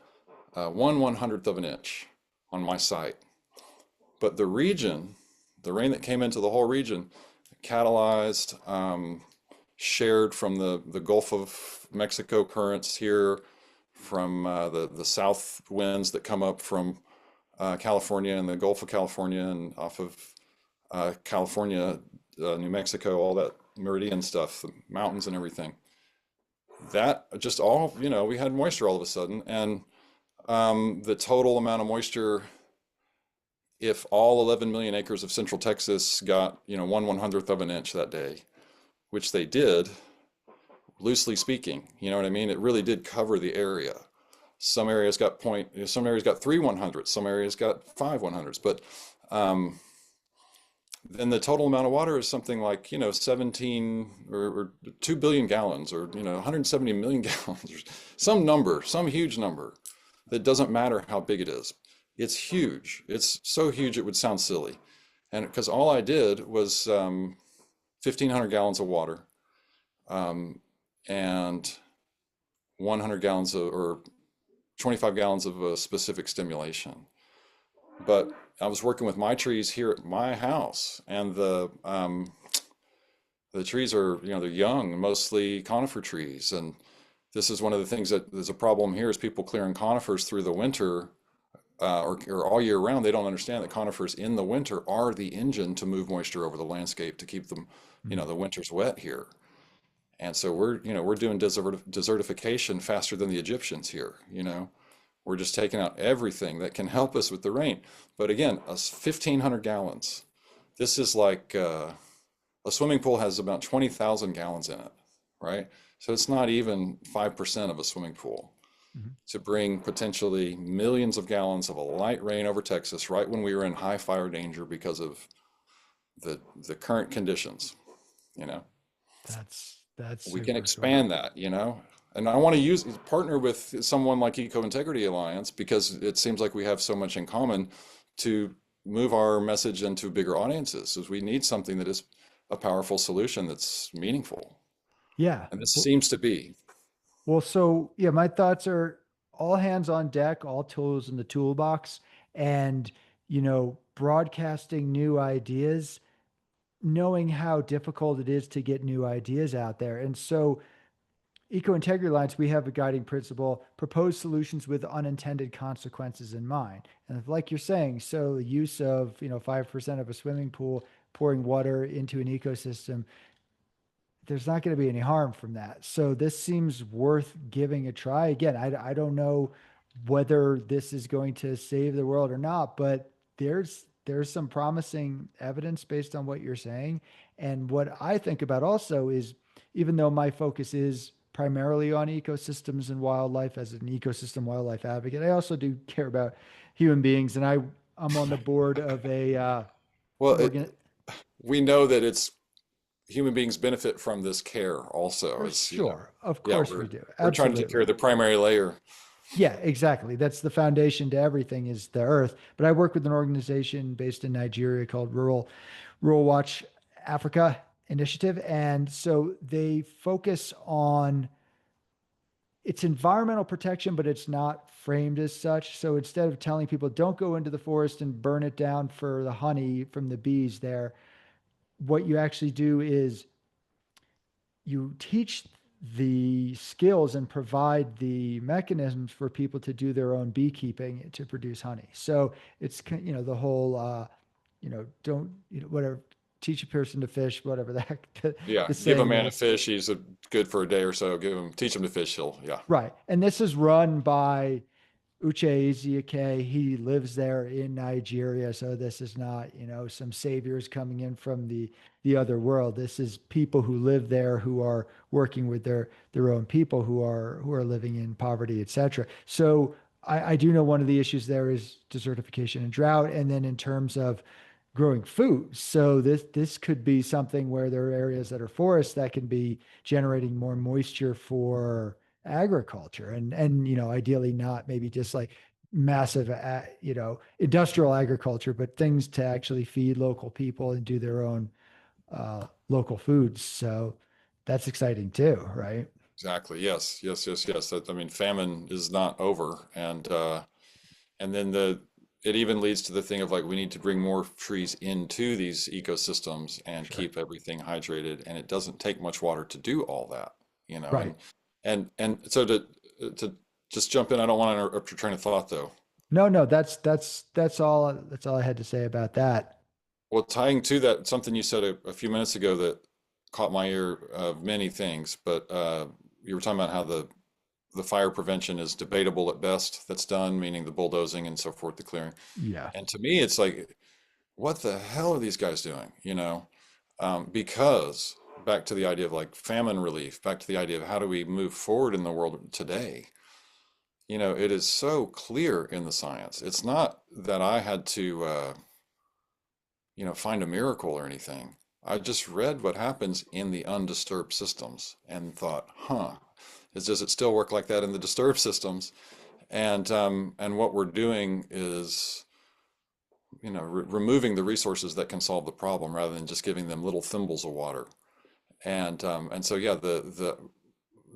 1/100th of an inch on my site. But the rain that came into the whole region, catalyzed, shared from the Gulf of Mexico currents here, from the south winds that come up from California and the Gulf of California and off of California, New Mexico, all that meridian stuff, the mountains and everything. That just all, we had moisture all of a sudden, and the total amount of moisture if all 11 million acres of Central Texas got, 1/100th of an inch that day, which they did, loosely speaking, you know what I mean? It really did cover the area. Some areas got some areas got 3/100ths, some areas got 5/100ths, but um, then the total amount of water is something like, 17 or 2 billion gallons or, 170 million gallons, or some number, some huge number that doesn't matter how big it is. It's huge. It's so huge it would sound silly. And because all I did was 1,500 gallons of water and 100 gallons or 25 gallons of a specific stimulation. But I was working with my trees here at my house, and the trees are, they're young, mostly conifer trees. And this is one of the things that there's a problem here is people clearing conifers through the winter or all year round. They don't understand that conifers in the winter are the engine to move moisture over the landscape to keep them, the winters wet here. And so we're doing desertification faster than the Egyptians here, We're just taking out everything that can help us with the rain. But again, 1,500 gallons. This is like a swimming pool has about 20,000 gallons in it, right? So it's not even 5% of a swimming pool to bring potentially millions of gallons of a light rain over Texas right when we were in high fire danger because of the current conditions, you know. That's We can super expand cool. that. And I want to partner with someone like Eco Integrity Alliance because it seems like we have so much in common to move our message into bigger audiences. Is we need something that is a powerful solution that's meaningful. Yeah. And this Well, seems to be. so yeah, my thoughts are all hands on deck, all tools in the toolbox, and broadcasting new ideas, knowing how difficult it is to get new ideas out there. And so Eco Integrity Alliance, we have a guiding principle: propose solutions with unintended consequences in mind. And like you're saying, so the use of 5% of a swimming pool pouring water into an ecosystem, there's not going to be any harm from that. So this seems worth giving a try. Again, I don't know whether this is going to save the world or not, but there's some promising evidence based on what you're saying. And what I think about also is, even though my focus is primarily on ecosystems and wildlife as an ecosystem wildlife advocate, I also do care about human beings. And I'm on the board of Well, an organ. we know that it's human beings benefit from this care also. For It's, sure. Of yeah, course we do. we're trying to take care Absolutely. of the primary layer. Yeah, exactly. That's the foundation to everything is the earth. But I work with an organization based in Nigeria called Rural Watch Africa Initiative. And so they focus on it's environmental protection, but it's not framed as such. So instead of telling people don't go into the forest and burn it down for the honey from the bees there, what you actually do is you teach the skills and provide the mechanisms for people to do their own beekeeping to produce honey. So it's the whole don't whatever, teach a person to fish, whatever the heck Yeah, the give a saying man a is. fish, he's good for a day or so. Teach him to fish, yeah. Right. And this is run by Uche Ezeike. He lives there in Nigeria, so this is not, some saviors coming in from the other world. This is people who live there who are working with their own people who are living in poverty, etc. So I do know one of the issues there is desertification and drought, and then in terms of growing food. So this could be something where there are areas that are forests that can be generating more moisture for agriculture and ideally not maybe just like massive industrial agriculture, but things to actually feed local people and do their own local foods. So that's exciting too, right? Exactly. Yes, yes, yes, yes. I mean, famine is not over, and then it even leads to the thing of like we need to bring more trees into these ecosystems and Sure. keep everything hydrated, and it doesn't take much water to do all that, Right. and so to just jump in, I don't want to interrupt your train of thought though. No, that's all I had to say about that. Well, tying to that, something you said a few minutes ago that caught my ear of many things, but you were talking about how the the fire prevention is debatable at best that's done, meaning the bulldozing and so forth, the clearing. Yeah. And to me, it's like, what the hell are these guys doing? Because back to the idea of like famine relief, back to the idea of how do we move forward in the world today? It is so clear in the science. It's not that I had to, find a miracle or anything. I just read what happens in the undisturbed systems and thought, does it still work like that in the disturbed systems? And what we're doing is, removing the resources that can solve the problem rather than just giving them little thimbles of water. And so yeah, the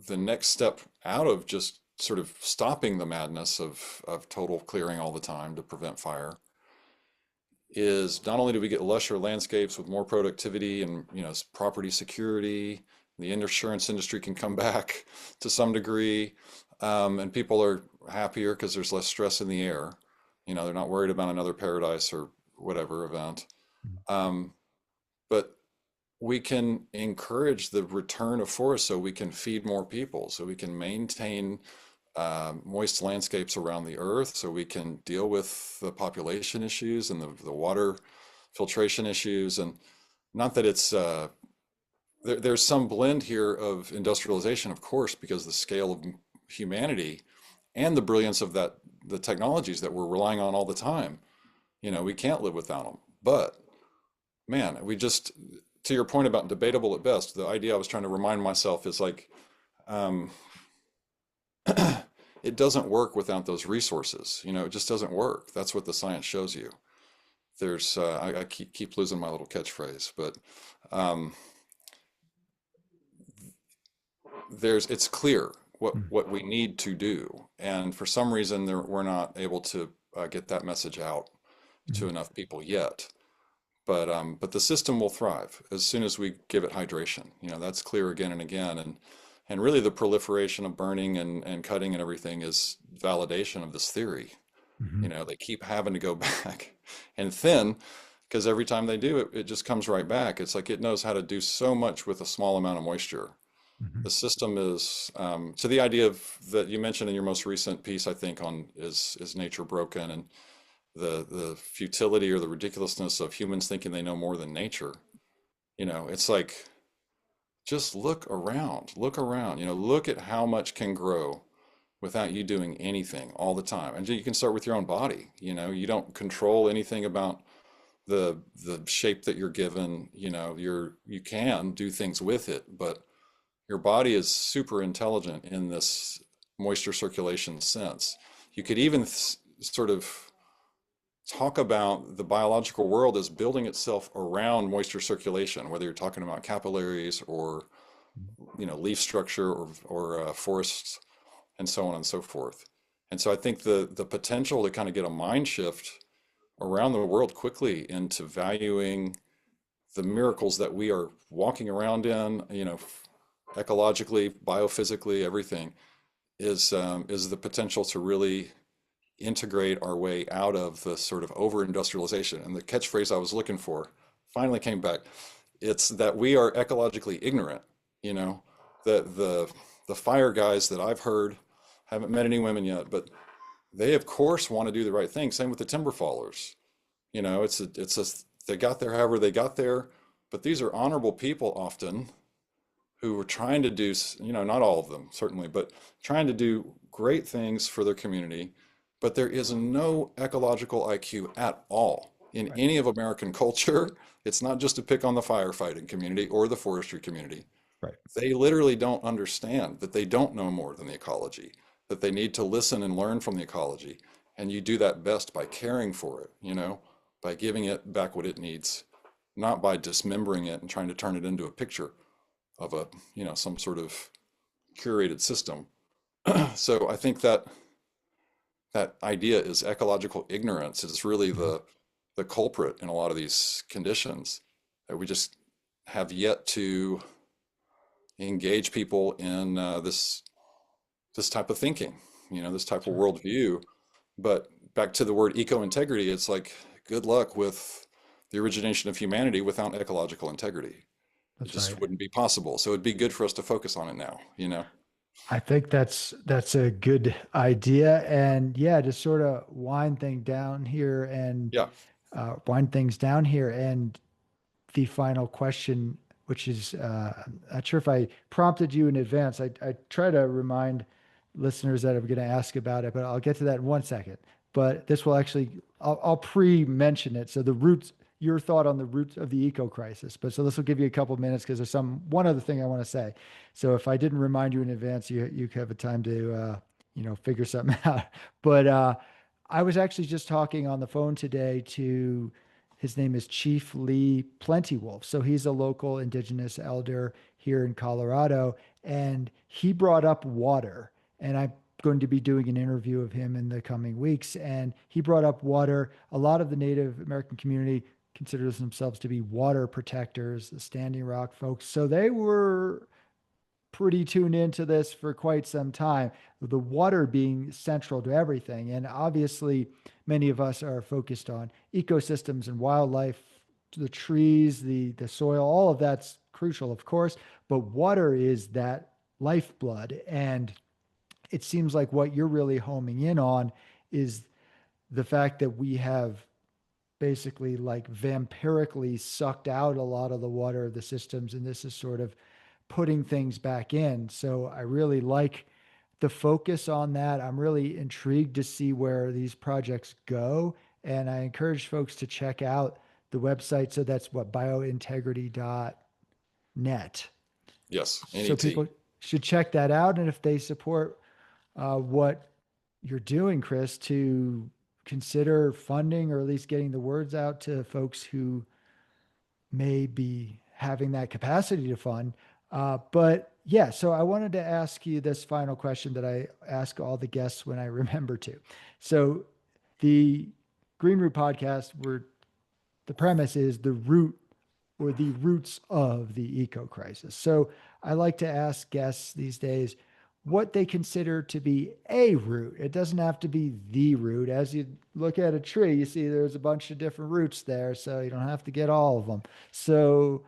next step out of just sort of stopping the madness of total clearing all the time to prevent fire is not only do we get lusher landscapes with more productivity and property security, the insurance industry can come back to some degree, and people are happier because there's less stress in the air. They're not worried about another paradise or whatever event. But we can encourage the return of forests so we can feed more people, so we can maintain moist landscapes around the earth, so we can deal with the population issues and the water filtration issues. And not that it's there's some blend here of industrialization, of course, because the scale of humanity and the brilliance of the technologies that we're relying on all the time, we can't live without them. But man, to your point about debatable at best, the idea I was trying to remind myself is like, it doesn't work without those resources. It just doesn't work. That's what the science shows you. There's, I keep losing my little catchphrase, but it's clear what we need to do, and for some reason we're not able to get that message out to enough people yet. But the system will thrive as soon as we give it hydration. That's clear again and again. And really the proliferation of burning and cutting and everything is validation of this theory. They keep having to go back and thin because every time they do it, it just comes right back. It's like it knows how to do so much with a small amount of moisture. The system is, to the idea of that you mentioned in your most recent piece, I think, on is nature broken, and the futility or the ridiculousness of humans thinking they know more than nature. It's like, just look around, look at how much can grow without you doing anything all the time. And you can start with your own body. You don't control anything about the shape that you're given. You can do things with it, but your body is super intelligent in this moisture circulation sense. You could even sort of talk about the biological world as building itself around moisture circulation, whether you're talking about capillaries or leaf structure or forests and so on and so forth. And so I think the potential to kind of get a mind shift around the world quickly into valuing the miracles that we are walking around in, ecologically, biophysically, everything is the potential to really integrate our way out of the sort of over-industrialization. And the catchphrase I was looking for finally came back. It's that we are ecologically ignorant. The fire guys that I've heard, haven't met any women yet, but they of course want to do the right thing. Same with the timber fallers. They got there however they got there, but these are honorable people often who were trying to do, not all of them certainly, but trying to do great things for their community. But there is no ecological IQ at all in any of American culture. It's not just to pick on the firefighting community or the forestry community. Right. They literally don't understand that they don't know more than the ecology, that they need to listen and learn from the ecology. And you do that best by caring for it, by giving it back what it needs, not by dismembering it and trying to turn it into a picture of some sort of curated system. So I think that idea is ecological ignorance is really the culprit in a lot of these conditions, that we just have yet to engage people in this type of thinking, this type of worldview. But back to the word eco-integrity, it's like, good luck with the origination of humanity without ecological integrity. It That's just right. wouldn't be possible. So it'd be good for us to focus on it now. I think that's a good idea. And yeah, to sort of Yeah. wind things down here. And the final question, which is not sure if I prompted you in advance. I try to remind listeners that I'm going to ask about it, but I'll get to that in 1 second. But this will actually, I'll pre-mention it. So the roots, your thought on the roots of the eco crisis. But so this will give you a couple minutes because there's one other thing I want to say. So if I didn't remind you in advance, you have a time to figure something out. But I was actually just talking on the phone today to his name is Chief Lee Plentywolf. So he's a local indigenous elder here in Colorado, and he brought up water. And I'm going to be doing an interview of him in the coming weeks. And he brought up water. A lot of the Native American community considers themselves to be water protectors, the Standing Rock folks. So they were pretty tuned into this for quite some time, the water being central to everything. And obviously, many of us are focused on ecosystems and wildlife, the trees, the soil, all of that's crucial, of course, but water is that lifeblood. And it seems like what you're really homing in on is the fact that we have basically like vampirically sucked out a lot of the water of the systems, and this is sort of putting things back in. So I really like the focus on that. I'm really intrigued to see where these projects go. And I encourage folks to check out the website. So that's what biointegrity.net. Yes. So NET. people should check that out. And if they support what you're doing, Chris, to consider funding or at least getting the words out to folks who may be having that capacity to fund. But yeah, so I wanted to ask you this final question that I ask all the guests when I remember to. So the Green Root podcast, where the premise is the root or the roots of the eco crisis. So I like to ask guests these days what they consider to be a root. It doesn't have to be the root. As you look at a tree, you see there's a bunch of different roots there, so you don't have to get all of them. So,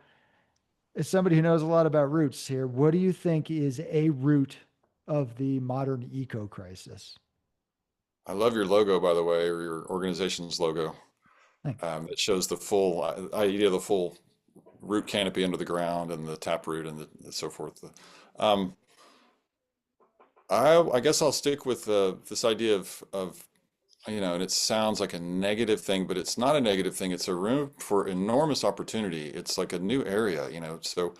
as somebody who knows a lot about roots here, what do you think is a root of the modern eco crisis? I love your logo, by the way, or your organization's logo. Thanks. It shows the full idea of the full root canopy under the ground and the taproot and so forth. Um, I guess I'll stick with this idea of and it sounds like a negative thing, but it's not a negative thing. It's a room for enormous opportunity. It's like a new area. So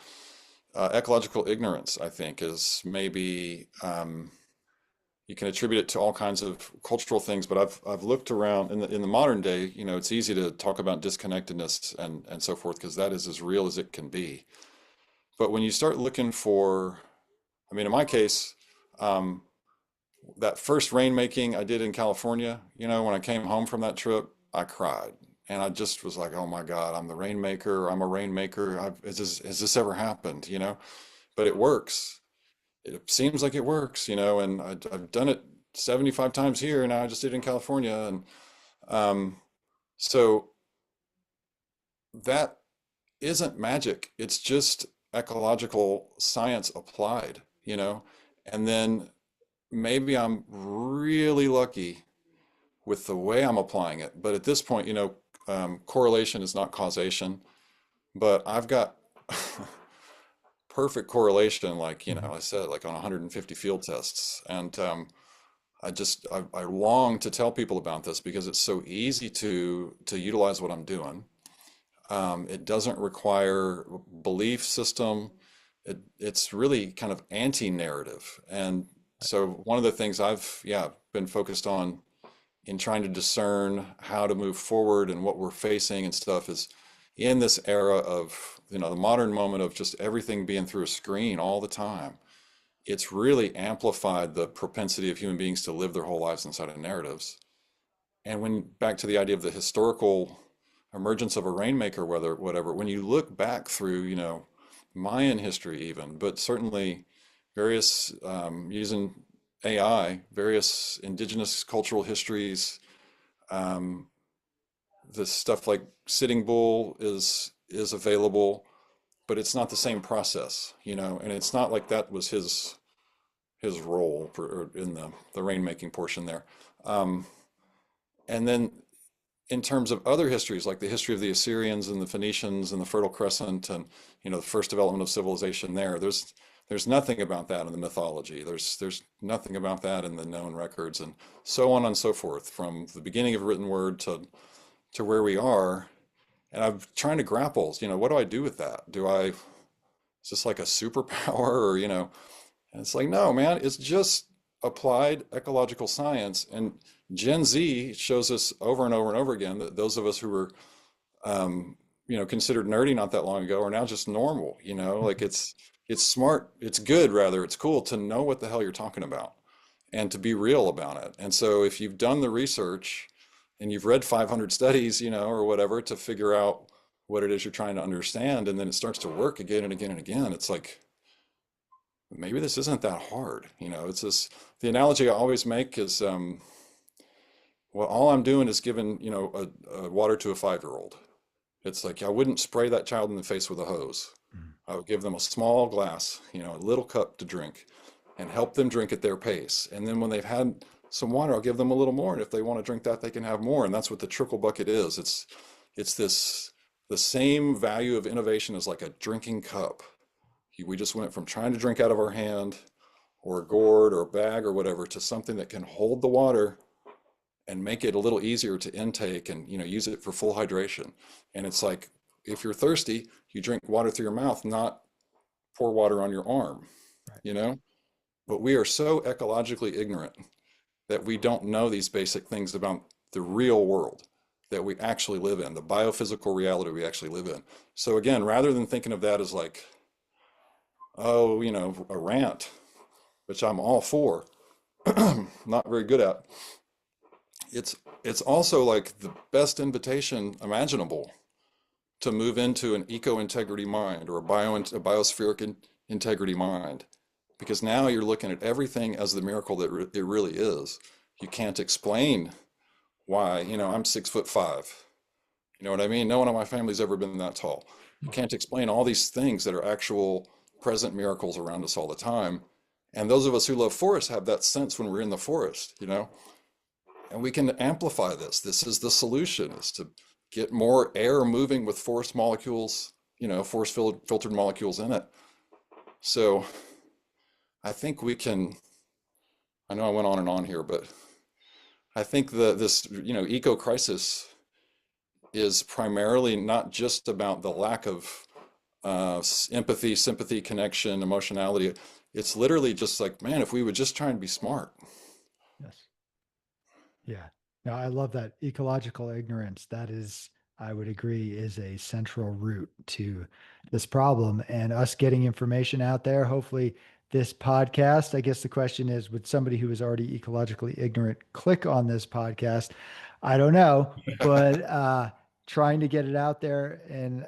ecological ignorance, I think, is maybe you can attribute it to all kinds of cultural things. But I've looked around in the modern day. It's easy to talk about disconnectedness and so forth because that is as real as it can be. But when you start looking for, I mean, in my case, um, that first rainmaking I did in California, when I came home from that trip, I cried. And I just was like, oh my God, I'm the rainmaker. I'm a rainmaker. Has this ever happened? But it works. It seems like it works, and I've done it 75 times here, and I just did it in California. And um, so that isn't magic. It's just ecological science applied. And then maybe I'm really lucky with the way I'm applying it. But at this point, correlation is not causation. But I've got perfect correlation, like, Mhm. I said, like on 150 field tests. And I long to tell people about this because it's so easy to utilize what I'm doing. It doesn't require belief system. It's really kind of anti-narrative. And so one of the things I've, been focused on in trying to discern how to move forward and what we're facing and stuff is in this era of, the modern moment of just everything being through a screen all the time. It's really amplified the propensity of human beings to live their whole lives inside of narratives. And when back to the idea of the historical emergence of a rainmaker, whatever, when you look back through, Mayan history even, but certainly various using AI, various indigenous cultural histories, um, the stuff like Sitting Bull is available, but it's not the same process, and it's not like that was his his role in the rainmaking portion there. Um, and then in terms of other histories, like the history of the Assyrians and the Phoenicians and the Fertile Crescent and the first development of civilization there, there's nothing about that in the mythology. There's nothing about that in the known records, and so on and so forth, from the beginning of written word to where we are. And I'm trying to grapple, what do I do with that? Is this like a superpower or, and it's like, no, man, it's just applied ecological science. And Gen Z shows us over and over and over again that those of us who were, considered nerdy not that long ago are now just normal, like it's smart, it's good, rather, it's cool to know what the hell you're talking about and to be real about it. And so if you've done the research and you've read 500 studies, or whatever to figure out what it is you're trying to understand, and then it starts to work again and again and again, it's like, maybe this isn't that hard. It's this, the analogy I always make is, well, all I'm doing is giving, a water to a 5-year-old. It's like, I wouldn't spray that child in the face with a hose. I would give them a small glass, a little cup to drink and help them drink at their pace. And then when they've had some water, I'll give them a little more. And if they want to drink that, they can have more. And that's what the trickle bucket is. It's the same value of innovation as like a drinking cup. We just went from trying to drink out of our hand or a gourd or a bag or whatever to something that can hold the water and make it a little easier to intake and, use it for full hydration. And it's like, if you're thirsty, you drink water through your mouth, not pour water on your arm, Right. But we are so ecologically ignorant that we don't know these basic things about the real world that we actually live in, the biophysical reality we actually live in. So again, rather than thinking of that as like, oh, a rant, which I'm all for, not very good at, it's also like the best invitation imaginable to move into an eco-integrity mind or a biospheric integrity mind, because now you're looking at everything as the miracle that it really is. You can't explain why, I'm 6'5". You know what I mean? No one in my family's ever been that tall. You can't explain all these things that are actual present miracles around us all the time. And those of us who love forests have that sense when we're in the forest, and we can amplify this. This is the solution, is to get more air moving with forest molecules, forest filtered molecules in it. So I think we can, I know I went on and on here, but I think this, eco crisis is primarily not just about the lack of empathy, sympathy, connection, emotionality. It's literally just like, man, if we would just try and be smart. Yes. Yeah. No, I love that ecological ignorance. That is, I would agree, is a central root to this problem and us getting information out there. Hopefully, this podcast, I guess the question is, would somebody who is already ecologically ignorant click on this podcast? I don't know, but trying to get it out there in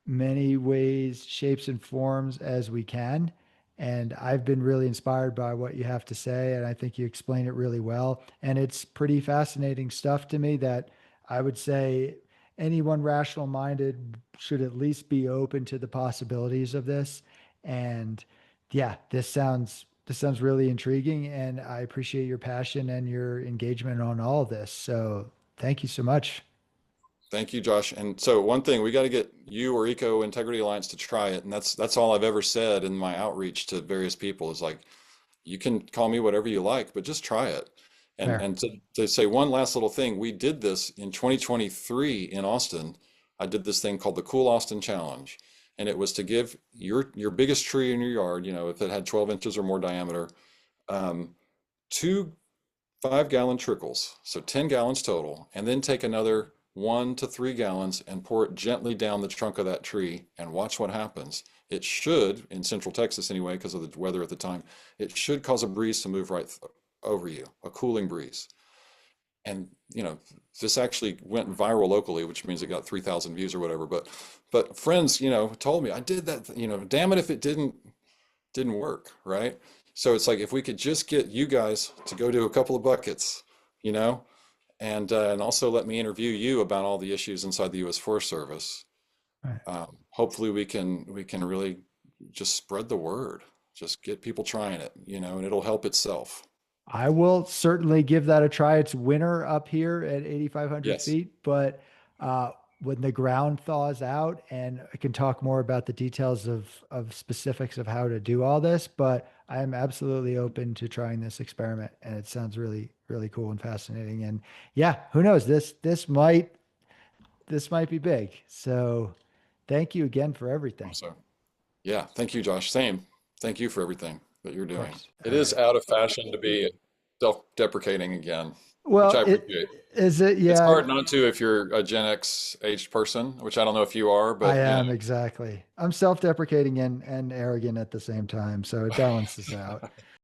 many ways, shapes, and forms as we can. And I've been really inspired by what you have to say. And I think you explain it really well. And it's pretty fascinating stuff to me that I would say anyone rational minded should at least be open to the possibilities of this. And yeah, this sounds really intriguing. And I appreciate your passion and your engagement on all of this. So thank you so much. Thank you, Josh. And so one thing, we got to get you or Eco Integrity Alliance to try it. And that's all I've ever said in my outreach to various people is like, you can call me whatever you like, but just try it. And Fair. and to say one last little thing, we did this in 2023 in Austin. I did this thing called the Cool Austin Challenge. And it was to give your biggest tree in your yard, if it had 12 inches or more diameter, um, two 5-gallon trickles, so 10 gallons total, and then take another 1 to 3 gallons and pour it gently down the trunk of that tree and watch what happens. It should, in Central Texas anyway, because of the weather at the time, it should cause a breeze to move right over you, a cooling breeze. And this actually went viral locally, which means it got 3,000 views or whatever. But friends, told me I did that. Damn it if it didn't work, right? So it's like if we could just get you guys to go do a couple of buckets, you know, and also let me interview you about all the issues inside the U.S. Forest Service. Right. Hopefully we can really just spread the word. Just get people trying it, and it'll help itself. I will certainly give that a try. It's winter up here at 8,500 Yes. feet, but uh, when the ground thaws out, and I can talk more about the details of specifics of how to do all this, but I am absolutely open to trying this experiment, and it sounds really, really cool and fascinating. And yeah, who knows? This might be big. So thank you again for everything. So, yeah, thank you, Josh. Same. Thank you for everything that you're Of doing. course. It All is right. out of fashion to be self-deprecating again, which Well, I it appreciate. is it. It's Yeah, hard not to if you're a Gen X aged person, which I don't know if you are, I but am exactly. I'm self-deprecating and arrogant at the same time, so it balances out.